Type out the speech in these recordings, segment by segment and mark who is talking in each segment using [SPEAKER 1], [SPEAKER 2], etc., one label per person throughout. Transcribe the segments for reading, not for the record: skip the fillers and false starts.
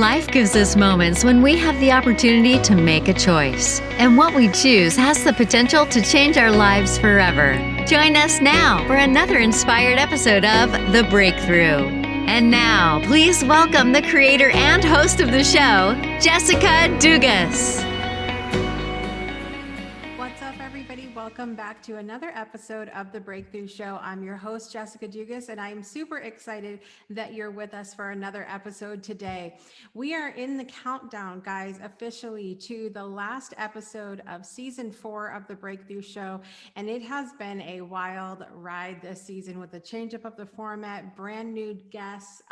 [SPEAKER 1] Life gives us moments when we have the opportunity to make a choice, and what we choose has the potential to change our lives forever. Join us now for another inspired episode of The Breakthrough. And now, please welcome the creator and host of the show, Jessica Dugas.
[SPEAKER 2] What's up, everybody? Welcome back to another episode of The Breakthrough Show. I'm your host, Jessica Dugas, and I'm super excited that you're with us for another episode today. We are in the countdown, guys, officially to the last episode of season 4 of The Breakthrough Show, and it has been a wild ride this season with the change up of the format, brand new guests.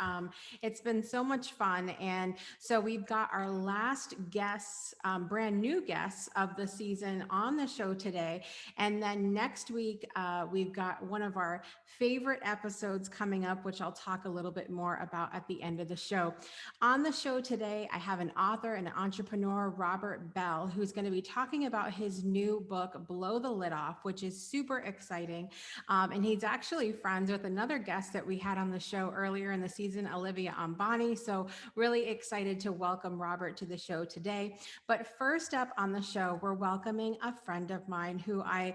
[SPEAKER 2] It's been so much fun, and so we've got our last guests, brand new guests of the season on the show today. And then next week, we've got one of our favorite episodes coming up, which I'll talk a little bit more about at the end of the show. On the show today, I have an author and an entrepreneur, Robert Belle, who's going to be talking about his new book, Blow the Lid Off, which is super exciting. And he's actually friends with another guest that we had on the show earlier in the season, Olivia Ambani. So really excited to welcome Robert to the show today. But first up on the show, we're welcoming a friend of mine who I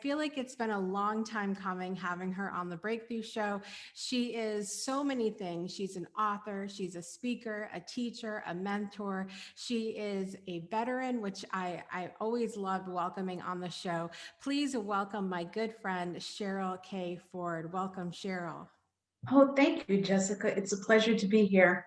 [SPEAKER 2] feel like it's been a long time coming having her on the Breakthrough Show. She is so many things. She's an author, she's a speaker, a teacher, a mentor. She is a veteran, which I always loved welcoming on the show. Please welcome my good friend, Cheryl K. Ford. Welcome, Cheryl.
[SPEAKER 3] Oh, thank you, Jessica. It's a pleasure to be here.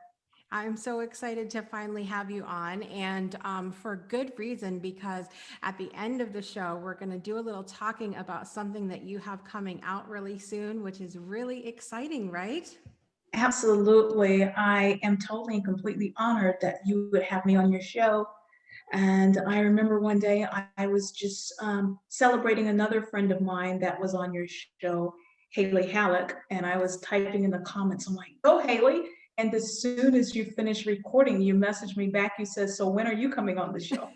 [SPEAKER 2] I'm so excited to finally have you on, and for good reason, because at the end of the show, we're going to do a little talking about something that you have coming out really soon, which is really exciting, right?
[SPEAKER 3] Absolutely. I am totally and completely honored that you would have me on your show. And I remember one day I was just celebrating another friend of mine that was on your show, Haley Halleck, and I was typing in the comments. I'm like, go, Haley. And as soon as you finished recording, you messaged me back. You said, so when are you coming on the show?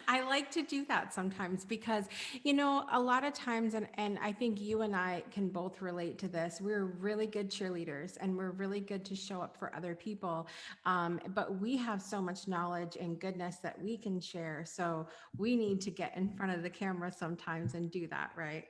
[SPEAKER 2] I like to do that sometimes because, a lot of times, and I think you and I can both relate to this, we're really good cheerleaders and we're really good to show up for other people. But we have so much knowledge and goodness that we can share. So we need to get in front of the camera sometimes and do that, right?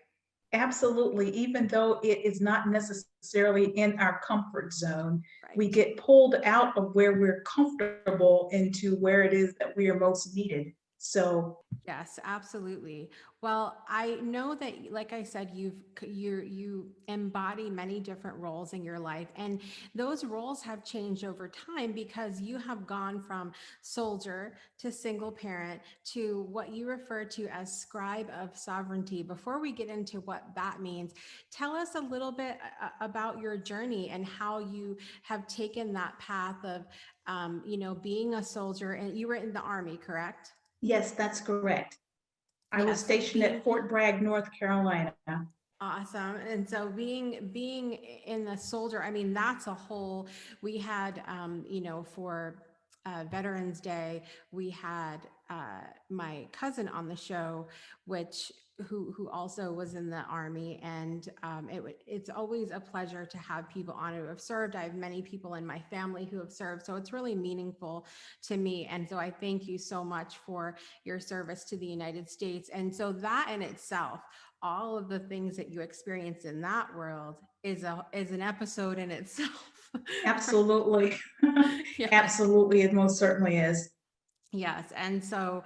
[SPEAKER 3] Absolutely. Even though it is not necessarily in our comfort zone, we
[SPEAKER 2] Right.
[SPEAKER 3] get pulled out of where we're comfortable into where it is that we are most needed. So,
[SPEAKER 2] Yes, absolutely. Well, I know that, like I said, you embody many different roles in your life, and those roles have changed over time because you have gone from soldier to single parent to what you refer to as scribe of sovereignty. Before we get into what that means, tell us a little bit about your journey and how you have taken that path of, being a soldier, and you were in the Army, correct?
[SPEAKER 3] yes, that's correct. I was
[SPEAKER 2] Yes, so
[SPEAKER 3] stationed at
[SPEAKER 2] being
[SPEAKER 3] Fort Bragg, North Carolina.
[SPEAKER 2] awesome. And so being in the soldier, I mean, that's a whole, we had for Veterans Day, we had my cousin on the show, which who also was in the Army, and it's always a pleasure to have people on who have served. I have many people in my family who have served, so it's really meaningful to me. And so I thank you so much for your service to the United States. And so that in itself, all of the things that you experience in that world is an episode in itself.
[SPEAKER 3] Absolutely.
[SPEAKER 2] Yes.
[SPEAKER 3] Absolutely. It most certainly is.
[SPEAKER 2] Yes. And so,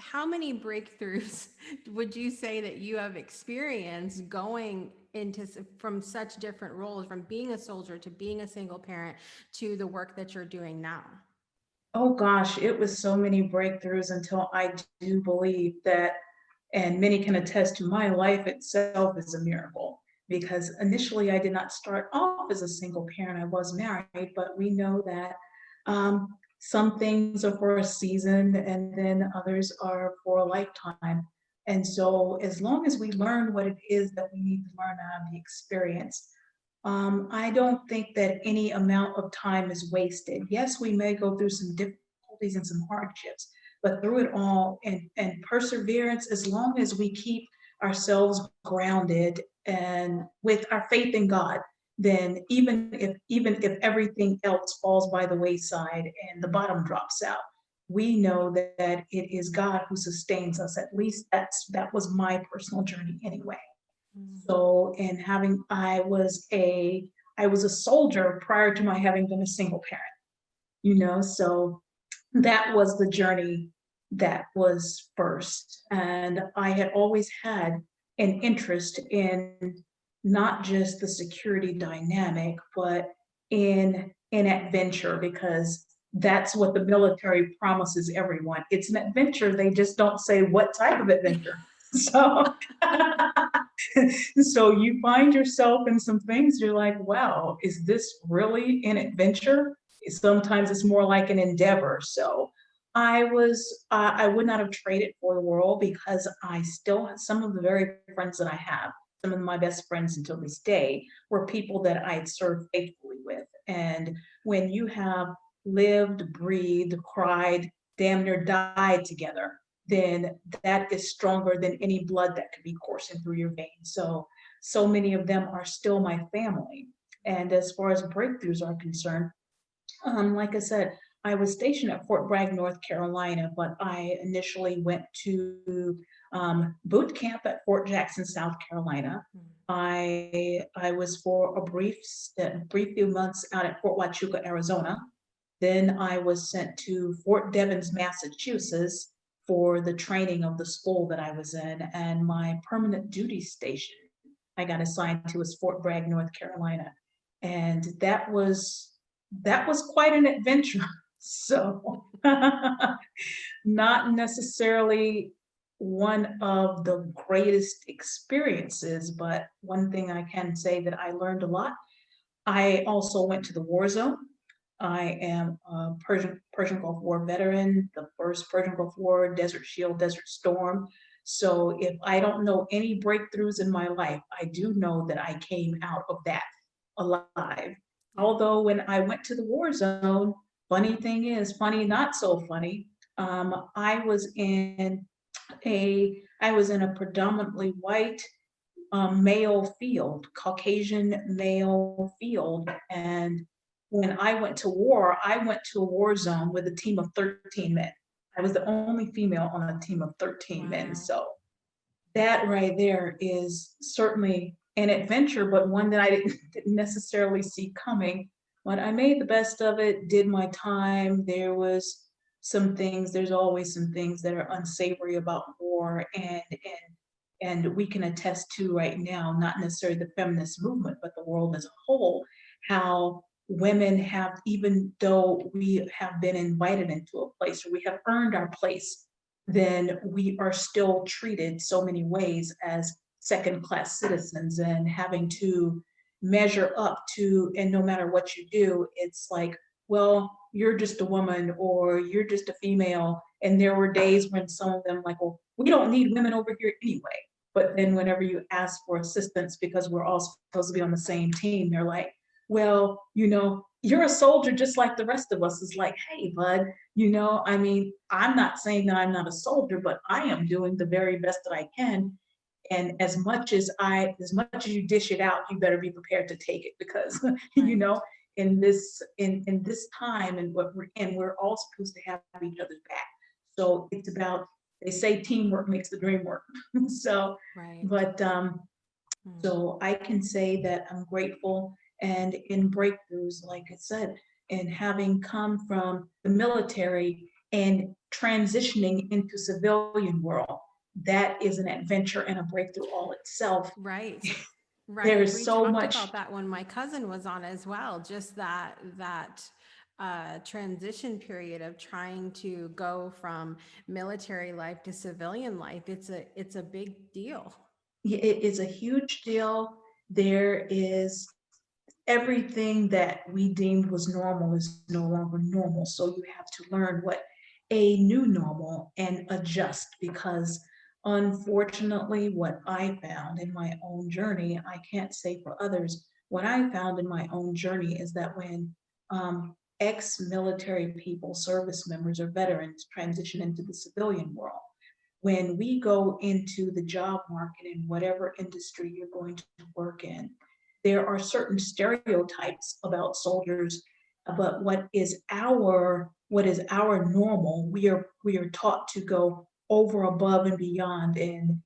[SPEAKER 2] how many breakthroughs would you say that you have experienced going into from such different roles, from being a soldier to being a single parent to the work that you're doing now?
[SPEAKER 3] Oh gosh, it was so many breakthroughs until I do believe that, and many can attest to my life itself is a miracle. Because initially I did not start off as a single parent. I was married, but we know that some things are for a season and then others are for a lifetime. And so as long as we learn what it is that we need to learn out of the experience, I don't think that any amount of time is wasted. Yes, we may go through some difficulties and some hardships, but through it all and perseverance, as long as we keep ourselves grounded and with our faith in God, then even if everything else falls by the wayside and the bottom drops out, we know that it is God who sustains us. At least that was my personal journey anyway.
[SPEAKER 2] Mm.
[SPEAKER 3] So, and having I was a soldier prior to my having been a single parent. So that was the journey that was first. And I had always had an interest in not just the security dynamic, but in adventure, because that's what the military promises everyone. It's an adventure. They just don't say what type of adventure. So so you find yourself in some things, you're like, wow, is this really an adventure? Sometimes it's more like an endeavor. So I would not have traded for the world, because I still have some of the very friends that I have. Some of my best friends until this day were people that I'd served faithfully with. And when you have lived, breathed, cried, damn near died together, then that is stronger than any blood that could be coursing through your veins. So many of them are still my family. And as far as breakthroughs are concerned, like I said, I was stationed at Fort Bragg, North Carolina, but I initially went to boot camp at Fort Jackson, South Carolina. I was for a brief few months out at Fort Huachuca, Arizona. Then I was sent to Fort Devens, Massachusetts for the training of the school that I was in, and my permanent duty station I got assigned to was Fort Bragg, North Carolina. And that was quite an adventure. So not necessarily one of the greatest experiences, but one thing I can say that I learned a lot. I also went to the war zone. I am a Persian Gulf War veteran, the first Persian Gulf War, Desert Shield, Desert Storm. So if I don't know any breakthroughs in my life, I do know that I came out of that alive. Although when I went to the war zone, funny thing is, funny, not so funny, I was in a predominantly white male field, Caucasian male field. And when I went to war, I went to a war zone with a team of 13 men. I was the only female on a team of 13 men.
[SPEAKER 2] Wow.
[SPEAKER 3] So that right there is certainly an adventure, but one that I didn't necessarily see coming. But I made the best of it, did my time. There's always some things that are unsavory about war, and we can attest to right now, not necessarily the feminist movement, but the world as a whole, how women have, even though we have been invited into a place or we have earned our place, then we are still treated so many ways as second class citizens and having to measure up to, and no matter what you do, it's like, well, you're just a woman or you're just a female. And there were days when some of them like, well, we don't need women over here anyway. But then whenever you ask for assistance because we're all supposed to be on the same team, they're like, well, you're a soldier just like the rest of us. Is like, hey, bud, I mean, I'm not saying that I'm not a soldier, but I am doing the very best that I can. And as much as you dish it out, you better be prepared to take it, because
[SPEAKER 2] Right.
[SPEAKER 3] in this time and what we're in, we're all supposed to have each other's back. So it's about, they say teamwork makes the dream work. So,
[SPEAKER 2] Right.
[SPEAKER 3] but
[SPEAKER 2] Mm.
[SPEAKER 3] so I can say that I'm grateful, and in breakthroughs, like I said, and having come from the military and transitioning into civilian world, that is an adventure and a breakthrough all itself.
[SPEAKER 2] Right.
[SPEAKER 3] There
[SPEAKER 2] Right.
[SPEAKER 3] is
[SPEAKER 2] We
[SPEAKER 3] so
[SPEAKER 2] talked
[SPEAKER 3] much.
[SPEAKER 2] about that when my cousin was on as well. Just that transition period of trying to go from military life to civilian life. It's a big deal.
[SPEAKER 3] It is a huge deal. There is everything that we deemed was normal is no longer normal. So you have to learn what a new normal and adjust, because unfortunately, what I found in my own journey, I can't say for others, what I found in my own journey is that when ex-military people, service members or veterans transition into the civilian world, when we go into the job market in whatever industry you're going to work in, there are certain stereotypes about soldiers, but what is our normal, we are taught to go over, above, and beyond, and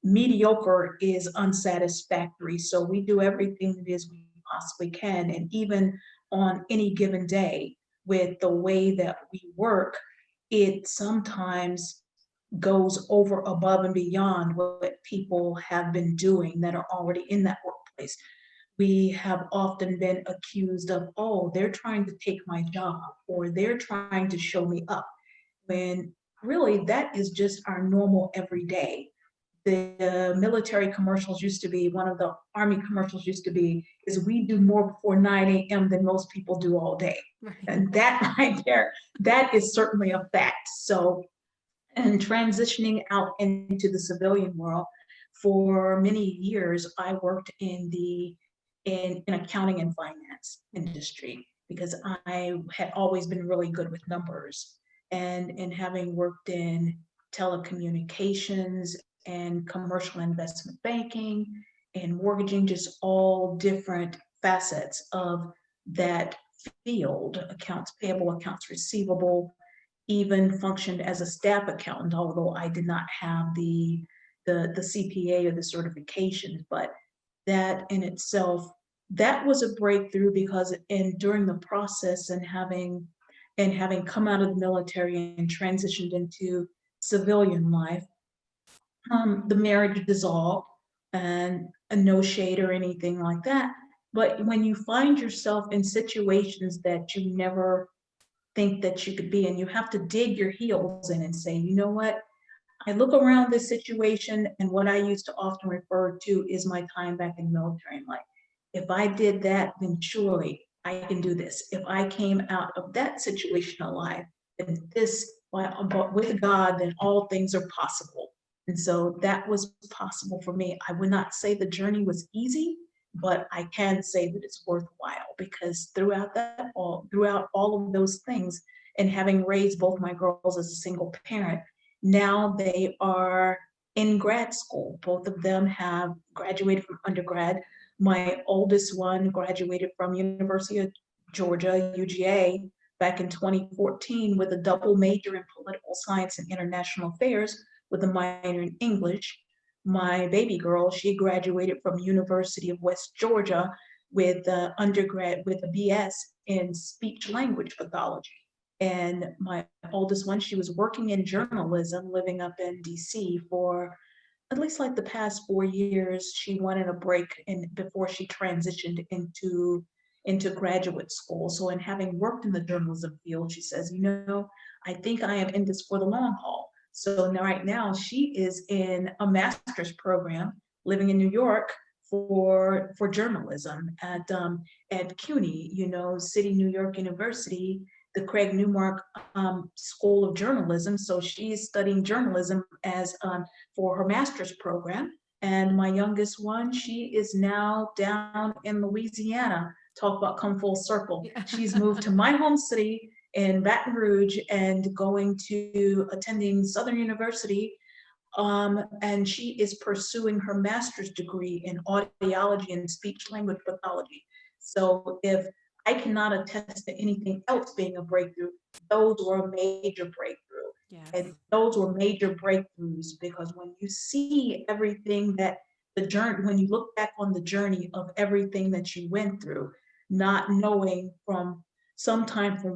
[SPEAKER 3] mediocre is unsatisfactory. So we do everything that is we possibly can. And even on any given day, with the way that we work, it sometimes goes over, above, and beyond what people have been doing that are already in that workplace. We have often been accused of, oh, they're trying to take my job, or they're trying to show me up, when really that is just our normal everyday. The military commercials used to be, one of the Army commercials used to be, is we do more before 9 a.m. than most people do all day.
[SPEAKER 2] Right.
[SPEAKER 3] And that right there, that is certainly a fact. So, and transitioning out into the civilian world, for many years, I worked in accounting and finance industry, because I had always been really good with numbers. And having worked in telecommunications and commercial investment banking and mortgaging, just all different facets of that field, accounts payable, accounts receivable, even functioned as a staff accountant, although I did not have the CPA or the certifications. But that in itself, that was a breakthrough, because during the process, and having come out of the military and transitioned into civilian life, the marriage dissolved, and no shade or anything like that. But when you find yourself in situations that you never think that you could be in, you have to dig your heels in and say, you know what? I look around this situation, and what I used to often refer to is my time back in military life. If I did that, then surely I can do this. If I came out of that situation alive, then but with God, then all things are possible. And so that was possible for me. I would not say the journey was easy, but I can say that it's worthwhile, because throughout all of those things, and having raised both my girls as a single parent, now they are in grad school. Both of them have graduated from undergrad. My oldest one graduated from University of Georgia, UGA, back in 2014 with a double major in political science and international affairs with a minor in English. My baby girl, she graduated from University of West Georgia with undergrad with a BS in speech language pathology. And my oldest one, she was working in journalism, living up in DC for at least like the past 4 years. She wanted a break before she transitioned into graduate school. So in having worked in the journalism field, she says, I think I am in this for the long haul. So now, right now, she is in a master's program living in New York for journalism at CUNY, City New York University, the Craig Newmark School of Journalism. So she's studying journalism as for her master's program. And my youngest one, she is now down in Louisiana. Talk about come full circle.
[SPEAKER 2] Yeah.
[SPEAKER 3] She's moved to my home city in Baton Rouge and attending Southern University. And she is pursuing her master's degree in audiology and speech language pathology. So if I cannot attest to anything else being a breakthrough, those were a major breakthrough.
[SPEAKER 2] Yes.
[SPEAKER 3] And those were major breakthroughs, because when you see everything that when you look back on the journey of everything that you went through, not knowing from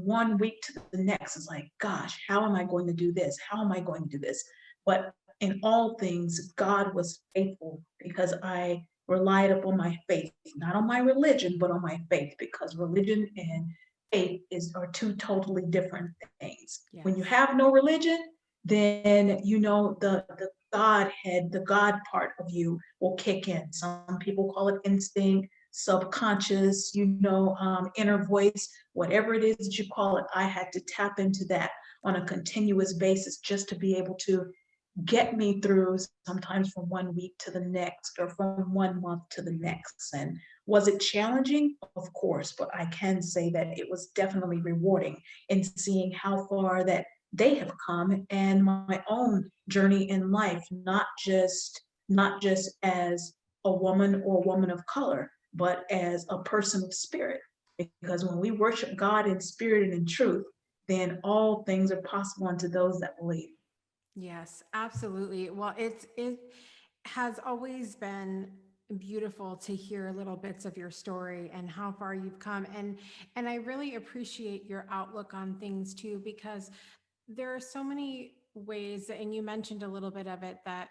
[SPEAKER 3] one week to the next, it's like, gosh, how am I going to do this? How am I going to do this? But in all things, God was faithful, because I relied upon my faith, not on my religion, but on my faith, because religion and faith are two totally different things.
[SPEAKER 2] Yes.
[SPEAKER 3] When you have no religion, then the God part of you will kick in. Some people call it instinct, subconscious, inner voice, whatever it is that you call it. I had to tap into that on a continuous basis just to be able to get me through, sometimes from 1 week to the next, or from 1 month to the next. And was it challenging? Of course, but I can say that it was definitely rewarding in seeing how far that they have come, and my own journey in life, not just as a woman or a woman of color, but as a person of spirit. Because when we worship God in spirit and in truth, then all things are possible unto those that believe.
[SPEAKER 2] Yes, absolutely. Well, it has always been beautiful to hear little bits of your story and how far you've come, and I really appreciate your outlook on things too, because there are so many ways, and you mentioned a little bit of it, that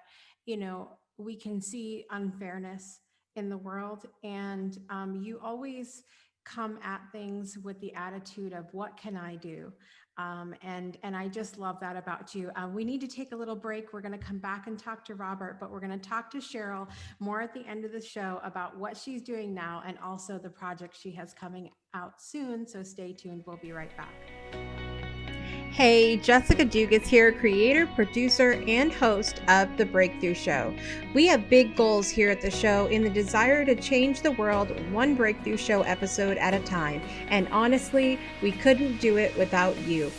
[SPEAKER 2] we can see unfairness in the world, and you always come at things with the attitude of what can I do, and I just love that about you. We need to take a little break. We're going to come back and talk to Robert, but we're going to talk to Cheryl more at the end of the show about what she's doing now and also the project she has coming out soon. So stay tuned. We'll be right back. Hey, Jessica Dugas here, creator, producer, and host of The Breakthrough Show. We have big goals here at the show in the desire to change the world one Breakthrough Show episode at a time. And honestly, we couldn't do it without you.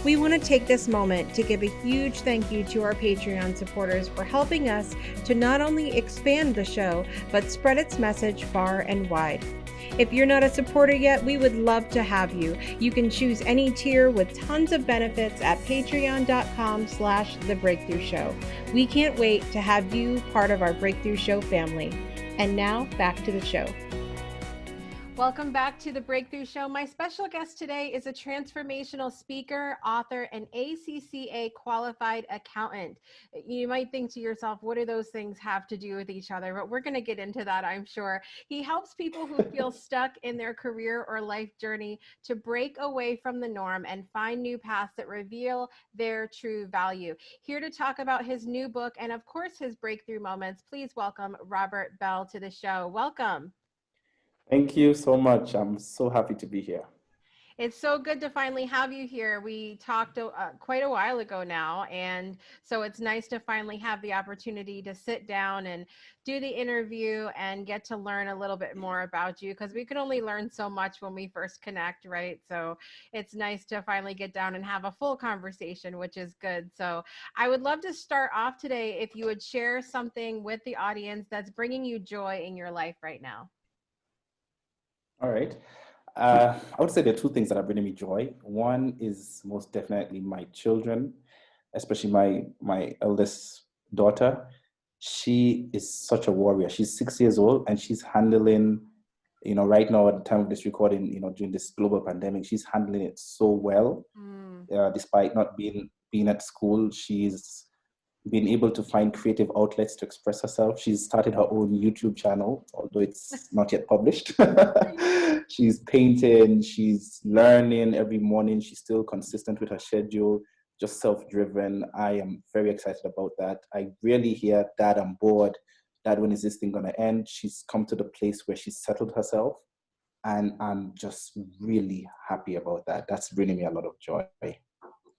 [SPEAKER 2] We want to take this moment to give a huge thank you to our Patreon supporters for helping us to not only expand the show, but spread its message far and wide. If you're not a supporter yet, we would love to have you. You can choose any tier with tons of benefits at patreon.com/The Breakthrough Show. We can't wait to have you part of our Breakthrough Show family. And now back to the show. Welcome back to The Breakthrough Show. My special guest today is a transformational speaker, author, and ACCA qualified accountant. You might think to yourself, what do those things have to do with each other? But we're going to get into that, I'm sure. He helps people who feel stuck in their career or life journey to break away from the norm and find new paths that reveal their true value. Here to talk about his new book and, of course, his breakthrough moments, please welcome Robert Belle to the show. Welcome.
[SPEAKER 4] Thank you so much. I'm so happy to be here.
[SPEAKER 2] It's so good to finally have you here. We talked quite a while ago now, and so it's nice to finally have the opportunity to sit down and do the interview and get to learn a little bit more about you, because we can only learn so much when we first connect, right? So it's nice to finally get down and have a full conversation, which is good. So I would love to start off today if you would share something with the audience that's bringing you joy in your life right now.
[SPEAKER 4] All right. I would say there are two things that are bringing me joy. One is most definitely my children, especially my eldest daughter. She is such a warrior. She's 6 years old and she's handling, right now at the time of this recording, during this global pandemic, she's handling it so well. Despite not being at school, she's been able to find creative outlets to express herself. She's started her own YouTube channel, although it's not yet published. She's painting, she's learning every morning. She's still consistent with her schedule, just self-driven. I am very excited about that. I rarely hear, Dad, I'm bored. Dad, when is this thing gonna end? She's come to the place where she's settled herself. And I'm just really happy about that. That's bringing me a lot of joy.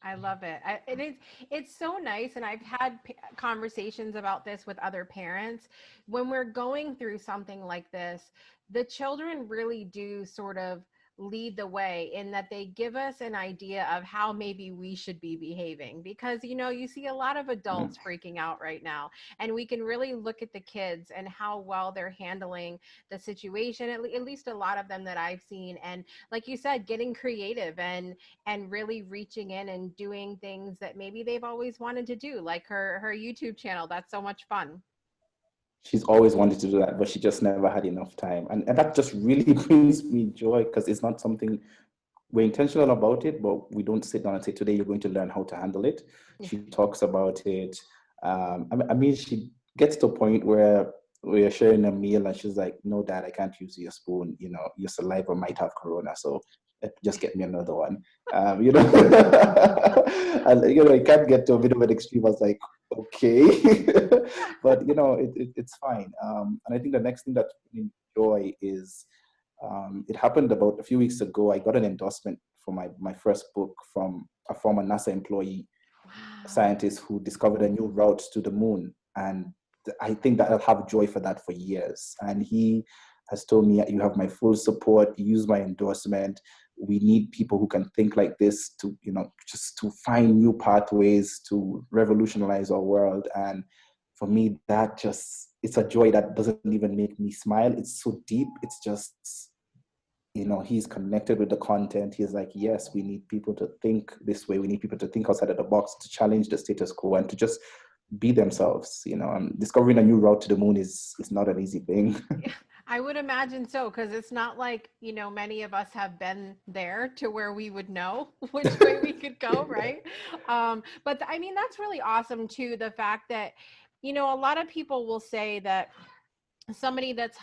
[SPEAKER 2] I love it. It's so nice. And I've had conversations about this with other parents. When we're going through something like this, the children really do sort of lead the way in that they give us an idea of how maybe we should be behaving, because you see a lot of adults freaking out right now, and we can really look at the kids and how well they're handling the situation, at least a lot of them that I've seen, and like you said, getting creative and really reaching in and doing things that maybe they've always wanted to do, like her YouTube channel. That's so much fun.
[SPEAKER 4] She's always wanted to do that, but she just never had enough time. And that just really brings me joy, because it's not something we're intentional about it, but we don't sit down and say, today you're going to learn how to handle it. Yeah. She talks about it. I mean, she gets to a point where we're sharing a meal and she's like, no, Dad, I can't use your spoon. Your saliva might have corona. So just get me another one. And, it can't get to a bit of an extreme. I was like, okay, but it's fine. And I think the next thing that brings joy is, it happened about a few weeks ago. I got an endorsement for my first book from a former NASA employee, scientist who discovered a new route to the moon. And I think that I'll have joy for that for years. And he has told me, you have my full support, use my endorsement. We need people who can think like this to, just to find new pathways to revolutionize our world. And for me, that just it's a joy that doesn't even make me smile. It's so deep. It's just, he's connected with the content. He's like, yes, we need people to think this way. We need people to think outside of the box, to challenge the status quo, and to just be themselves. Discovering a new route to the moon is not an easy thing.
[SPEAKER 2] I would imagine so, because it's not like, many of us have been there to where we would know which way we could go, right? But I mean, that's really awesome too, the fact that, a lot of people will say that somebody that's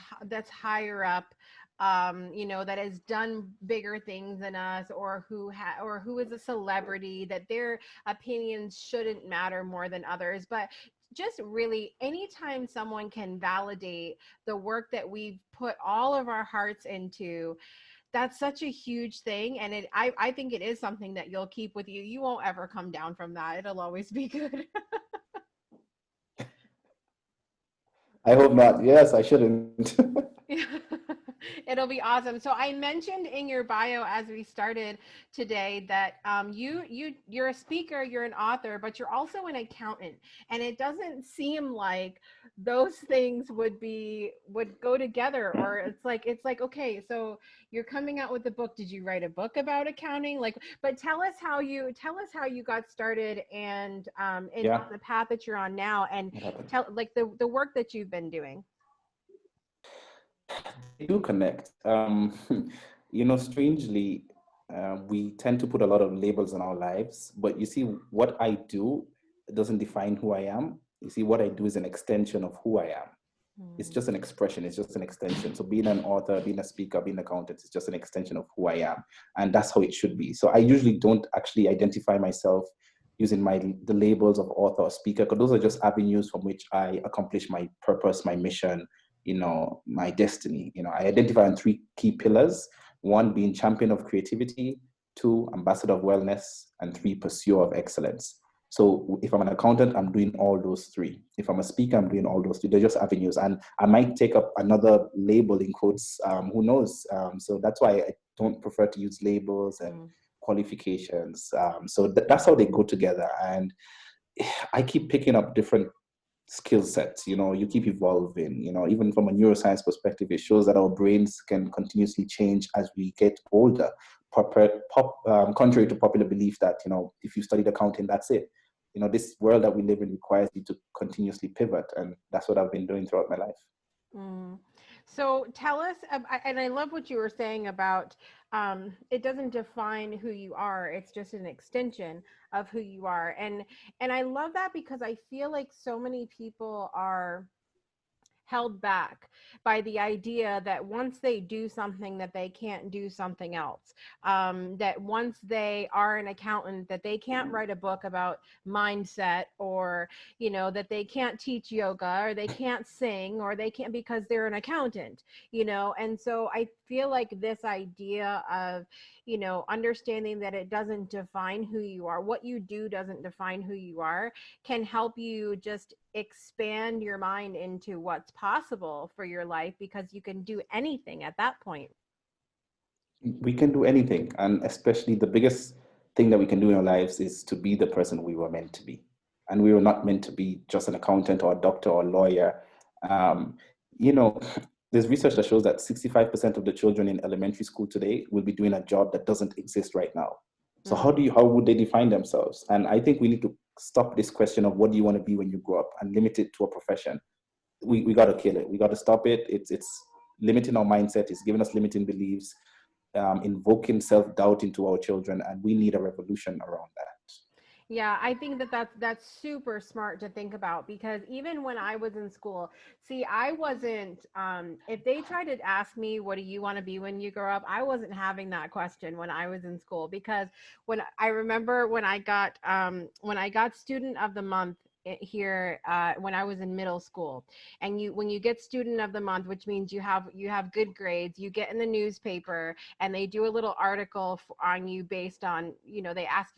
[SPEAKER 2] higher up, that has done bigger things than us, or who is a celebrity, that their opinions shouldn't matter more than others. But just really, anytime someone can validate the work that we've put all of our hearts into, that's such a huge thing. And I think it is something that you'll keep with you. You won't ever come down from that. It'll always be good.
[SPEAKER 4] I hope not. Yes, I shouldn't.
[SPEAKER 2] It'll be awesome. So I mentioned in your bio as we started today that you're a speaker, you're an author, but you're also an accountant. And it doesn't seem like those things would go together, or it's like, okay, so you're coming out with a book. Did you write a book about accounting? But tell us how you got started, and
[SPEAKER 4] Yeah.
[SPEAKER 2] the path that you're on now, and tell the work that you've been doing.
[SPEAKER 4] They do connect. Strangely, we tend to put a lot of labels on our lives, but you see, what I do doesn't define who I am. You see, what I do is an extension of who I am. It's just an expression, it's just an extension. So being an author, being a speaker, being an accountant is just an extension of who I am. And that's how it should be. So I usually don't actually identify myself using the labels of author or speaker, because those are just avenues from which I accomplish my purpose, my mission, my destiny. I identify on three key pillars: one being champion of creativity, two, ambassador of wellness, and three, pursuer of excellence. So if I'm an accountant, I'm doing all those three. If I'm a speaker, I'm doing all those three. They're just avenues. And I might take up another label in quotes, who knows? So that's why I don't prefer to use labels and qualifications. So that's how they go together. And I keep picking up different skill sets. You keep evolving. Even from a neuroscience perspective, it shows that our brains can continuously change as we get older. Contrary to popular belief that if you studied accounting, that's it. This world that we live in requires you to continuously pivot, and that's what I've been doing throughout my life.
[SPEAKER 2] So tell us, and I love what you were saying about it doesn't define who you are; it's just an extension of who you are. And I love that, because I feel like so many people are held back by the idea that once they do something, that they can't do something else, that once they are an accountant, that they can't write a book about mindset, or that they can't teach yoga, or they can't sing, or they can't, because they're an accountant. And so I feel like this idea of understanding that it doesn't define who you are, what you do doesn't define who you are, can help you just expand your mind into what's possible for your life, because you can do anything at that point.
[SPEAKER 4] We can do anything, and especially the biggest thing that we can do in our lives is to be the person we were meant to be. And we were not meant to be just an accountant or a doctor or a lawyer. Um, you know, there's research that shows that 65% of the children in elementary school today will be doing a job that doesn't exist right now. So how would they define themselves? And I think we need to stop this question of what do you want to be when you grow up, and limit it to a profession. We got to kill it. We got to stop it. It's limiting our mindset. It's giving us limiting beliefs, invoking self-doubt into our children, and we need a revolution around that.
[SPEAKER 2] Yeah, I think that's super smart to think about, because even when I was in school, see, I wasn't, if they tried to ask me, what do you want to be when you grow up? I wasn't having that question when I was in school, because when I remember when I got student of the month here, when I was in middle school, and when you get student of the month, which means you have good grades, you get in the newspaper, and they do a little article on you based on, they ask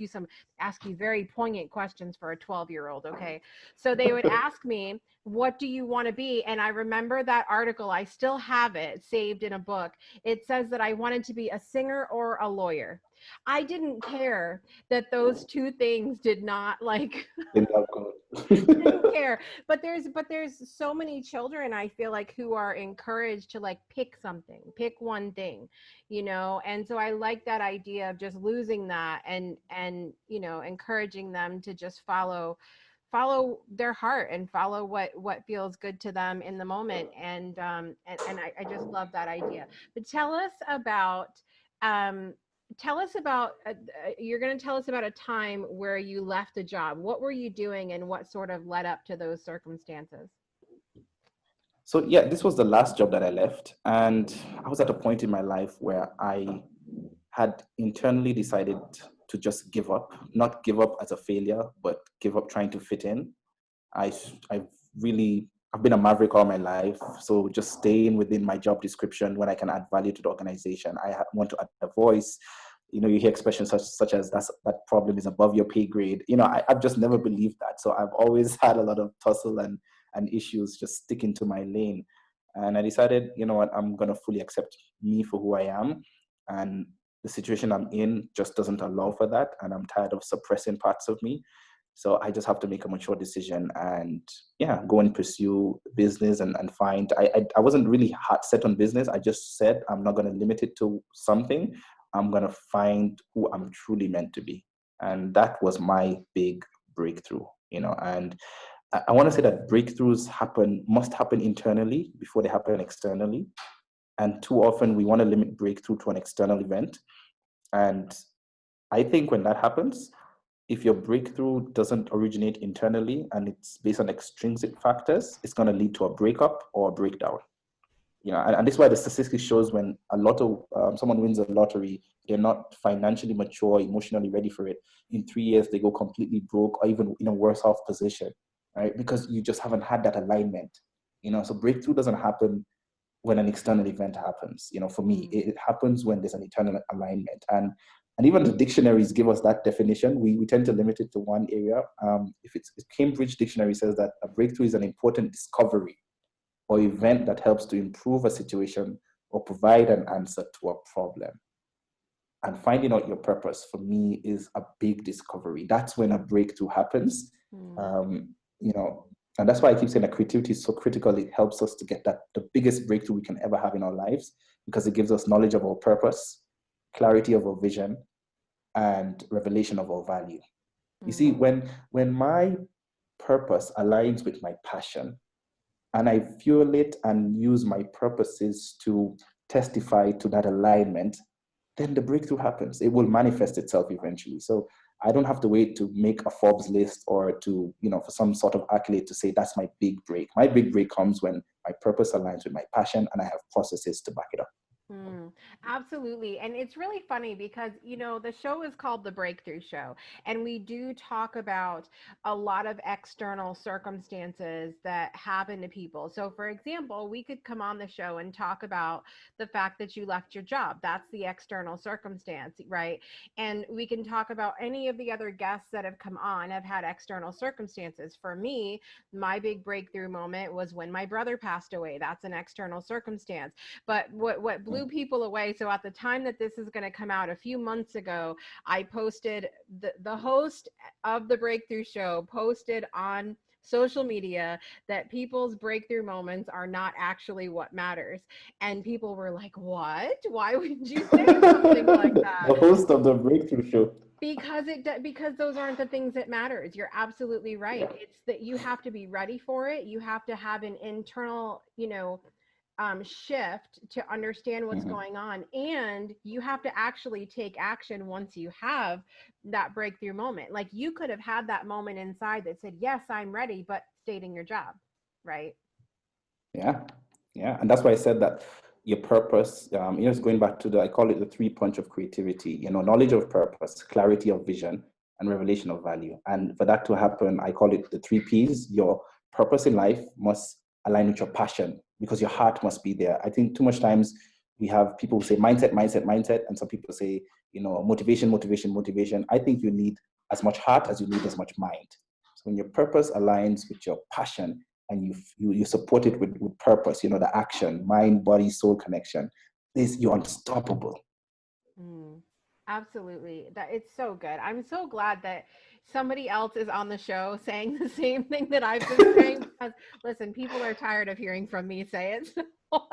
[SPEAKER 2] you very poignant questions for a 12-year-old. Okay. So they would ask me, what do you want to be? And I remember that article. I still have it saved in a book. It says that I wanted to be a singer or a lawyer. I didn't care that those two things did not like
[SPEAKER 4] In that
[SPEAKER 2] didn't
[SPEAKER 4] code.
[SPEAKER 2] care. But there's so many children, I feel like, who are encouraged to like pick something, pick one thing, and so I like that idea of just losing that, and encouraging them to just follow their heart and follow what feels good to them in the moment. And I just love that idea. But um tell us about you're going to tell us about a time where you left a job. What were you doing, and what sort of led up to those circumstances?
[SPEAKER 4] So yeah, this was the last job that I left, and I was at a point in my life where I had internally decided to just give up, not give up as a failure, but give up trying to fit in. I I've really I've been a maverick all my life, so just staying within my job description when I can add value to the organization. Want to add a voice. You hear expressions such as that problem is above your pay grade. I've just never believed that. So I've always had a lot of tussle and issues just sticking to my lane. And I decided, you know what, I'm gonna fully accept me for who I am. And the situation I'm in just doesn't allow for that. And I'm tired of suppressing parts of me. So I just have to make a mature decision and yeah, go and pursue business and find. I wasn't really hard set on business. I just said I'm not going to limit it to something. I'm going to find who I'm truly meant to be. And that was my big breakthrough, and I want to say that breakthroughs must happen internally before they happen externally. And too often we want to limit breakthrough to an external event. And I think when that happens, if your breakthrough doesn't originate internally and it's based on extrinsic factors, it's going to lead to a breakup or a breakdown. And this is why the statistics shows when a lot of someone wins a lottery, they're not financially mature, emotionally ready for it. In 3 years, they go completely broke or even in a worse off position, right? Because you just haven't had that alignment. So breakthrough doesn't happen when an external event happens. For me, it happens when there's an internal alignment. And even the dictionaries give us that definition. We tend to limit it to one area. If Cambridge Dictionary says that a breakthrough is an important discovery or event that helps to improve a situation or provide an answer to a problem. And finding out your purpose for me is a big discovery. That's when a breakthrough happens. You know, and that's why I keep saying that creativity is so critical. It helps us to get the biggest breakthrough we can ever have in our lives, because it gives us knowledge of our purpose, clarity of our vision, and revelation of our value. You see, when my purpose aligns with my passion, and I fuel it and use my purposes to testify to that alignment, then the breakthrough happens. It will manifest itself eventually. So I don't have to wait to make a Forbes list or to, for some sort of accolade to say that's my big break. My big break comes when my purpose aligns with my passion and I have processes to back it up.
[SPEAKER 2] Absolutely. And it's really funny because, the show is called The Breakthrough Show, and we do talk about a lot of external circumstances that happen to people. So, for example, we could come on the show and talk about the fact that you left your job. That's the external circumstance, right? And we can talk about any of the other guests that have come on have had external circumstances. For me, my big breakthrough moment was when my brother passed away. That's an external circumstance. But what blew people away, so at the time that this is going to come out a few months ago, I posted, the host of the Breakthrough Show posted on social media that people's breakthrough moments are not actually what matters. And people were like, what? Why would you say something like that?
[SPEAKER 4] The host of the Breakthrough Show.
[SPEAKER 2] Because those aren't the things that matters. You're absolutely right. It's that you have to be ready for it. You have to have an internal, shift to understand what's going on, and you have to actually take action once you have that breakthrough moment. Like, you could have had that moment inside that said, yes, I'm ready, but stayed in your job, right?
[SPEAKER 4] Yeah, and that's why I said that your purpose, it's going back to I call it the 3 punch of creativity. Knowledge of purpose, clarity of vision, and revelation of value. And for that to happen, I call it the 3 Ps. Your purpose in life must align with your passion, because your heart must be there. I think too much times we have people who say mindset, mindset, mindset, and some people say, motivation, motivation, motivation. I think you need as much heart as you need as much mind. So when your purpose aligns with your passion, and you support it with purpose, the action, mind, body, soul connection, you're unstoppable.
[SPEAKER 2] Absolutely. That it's so good. I'm so glad that somebody else is on the show saying the same thing that I've been saying because listen, people are tired of hearing from me say it. So,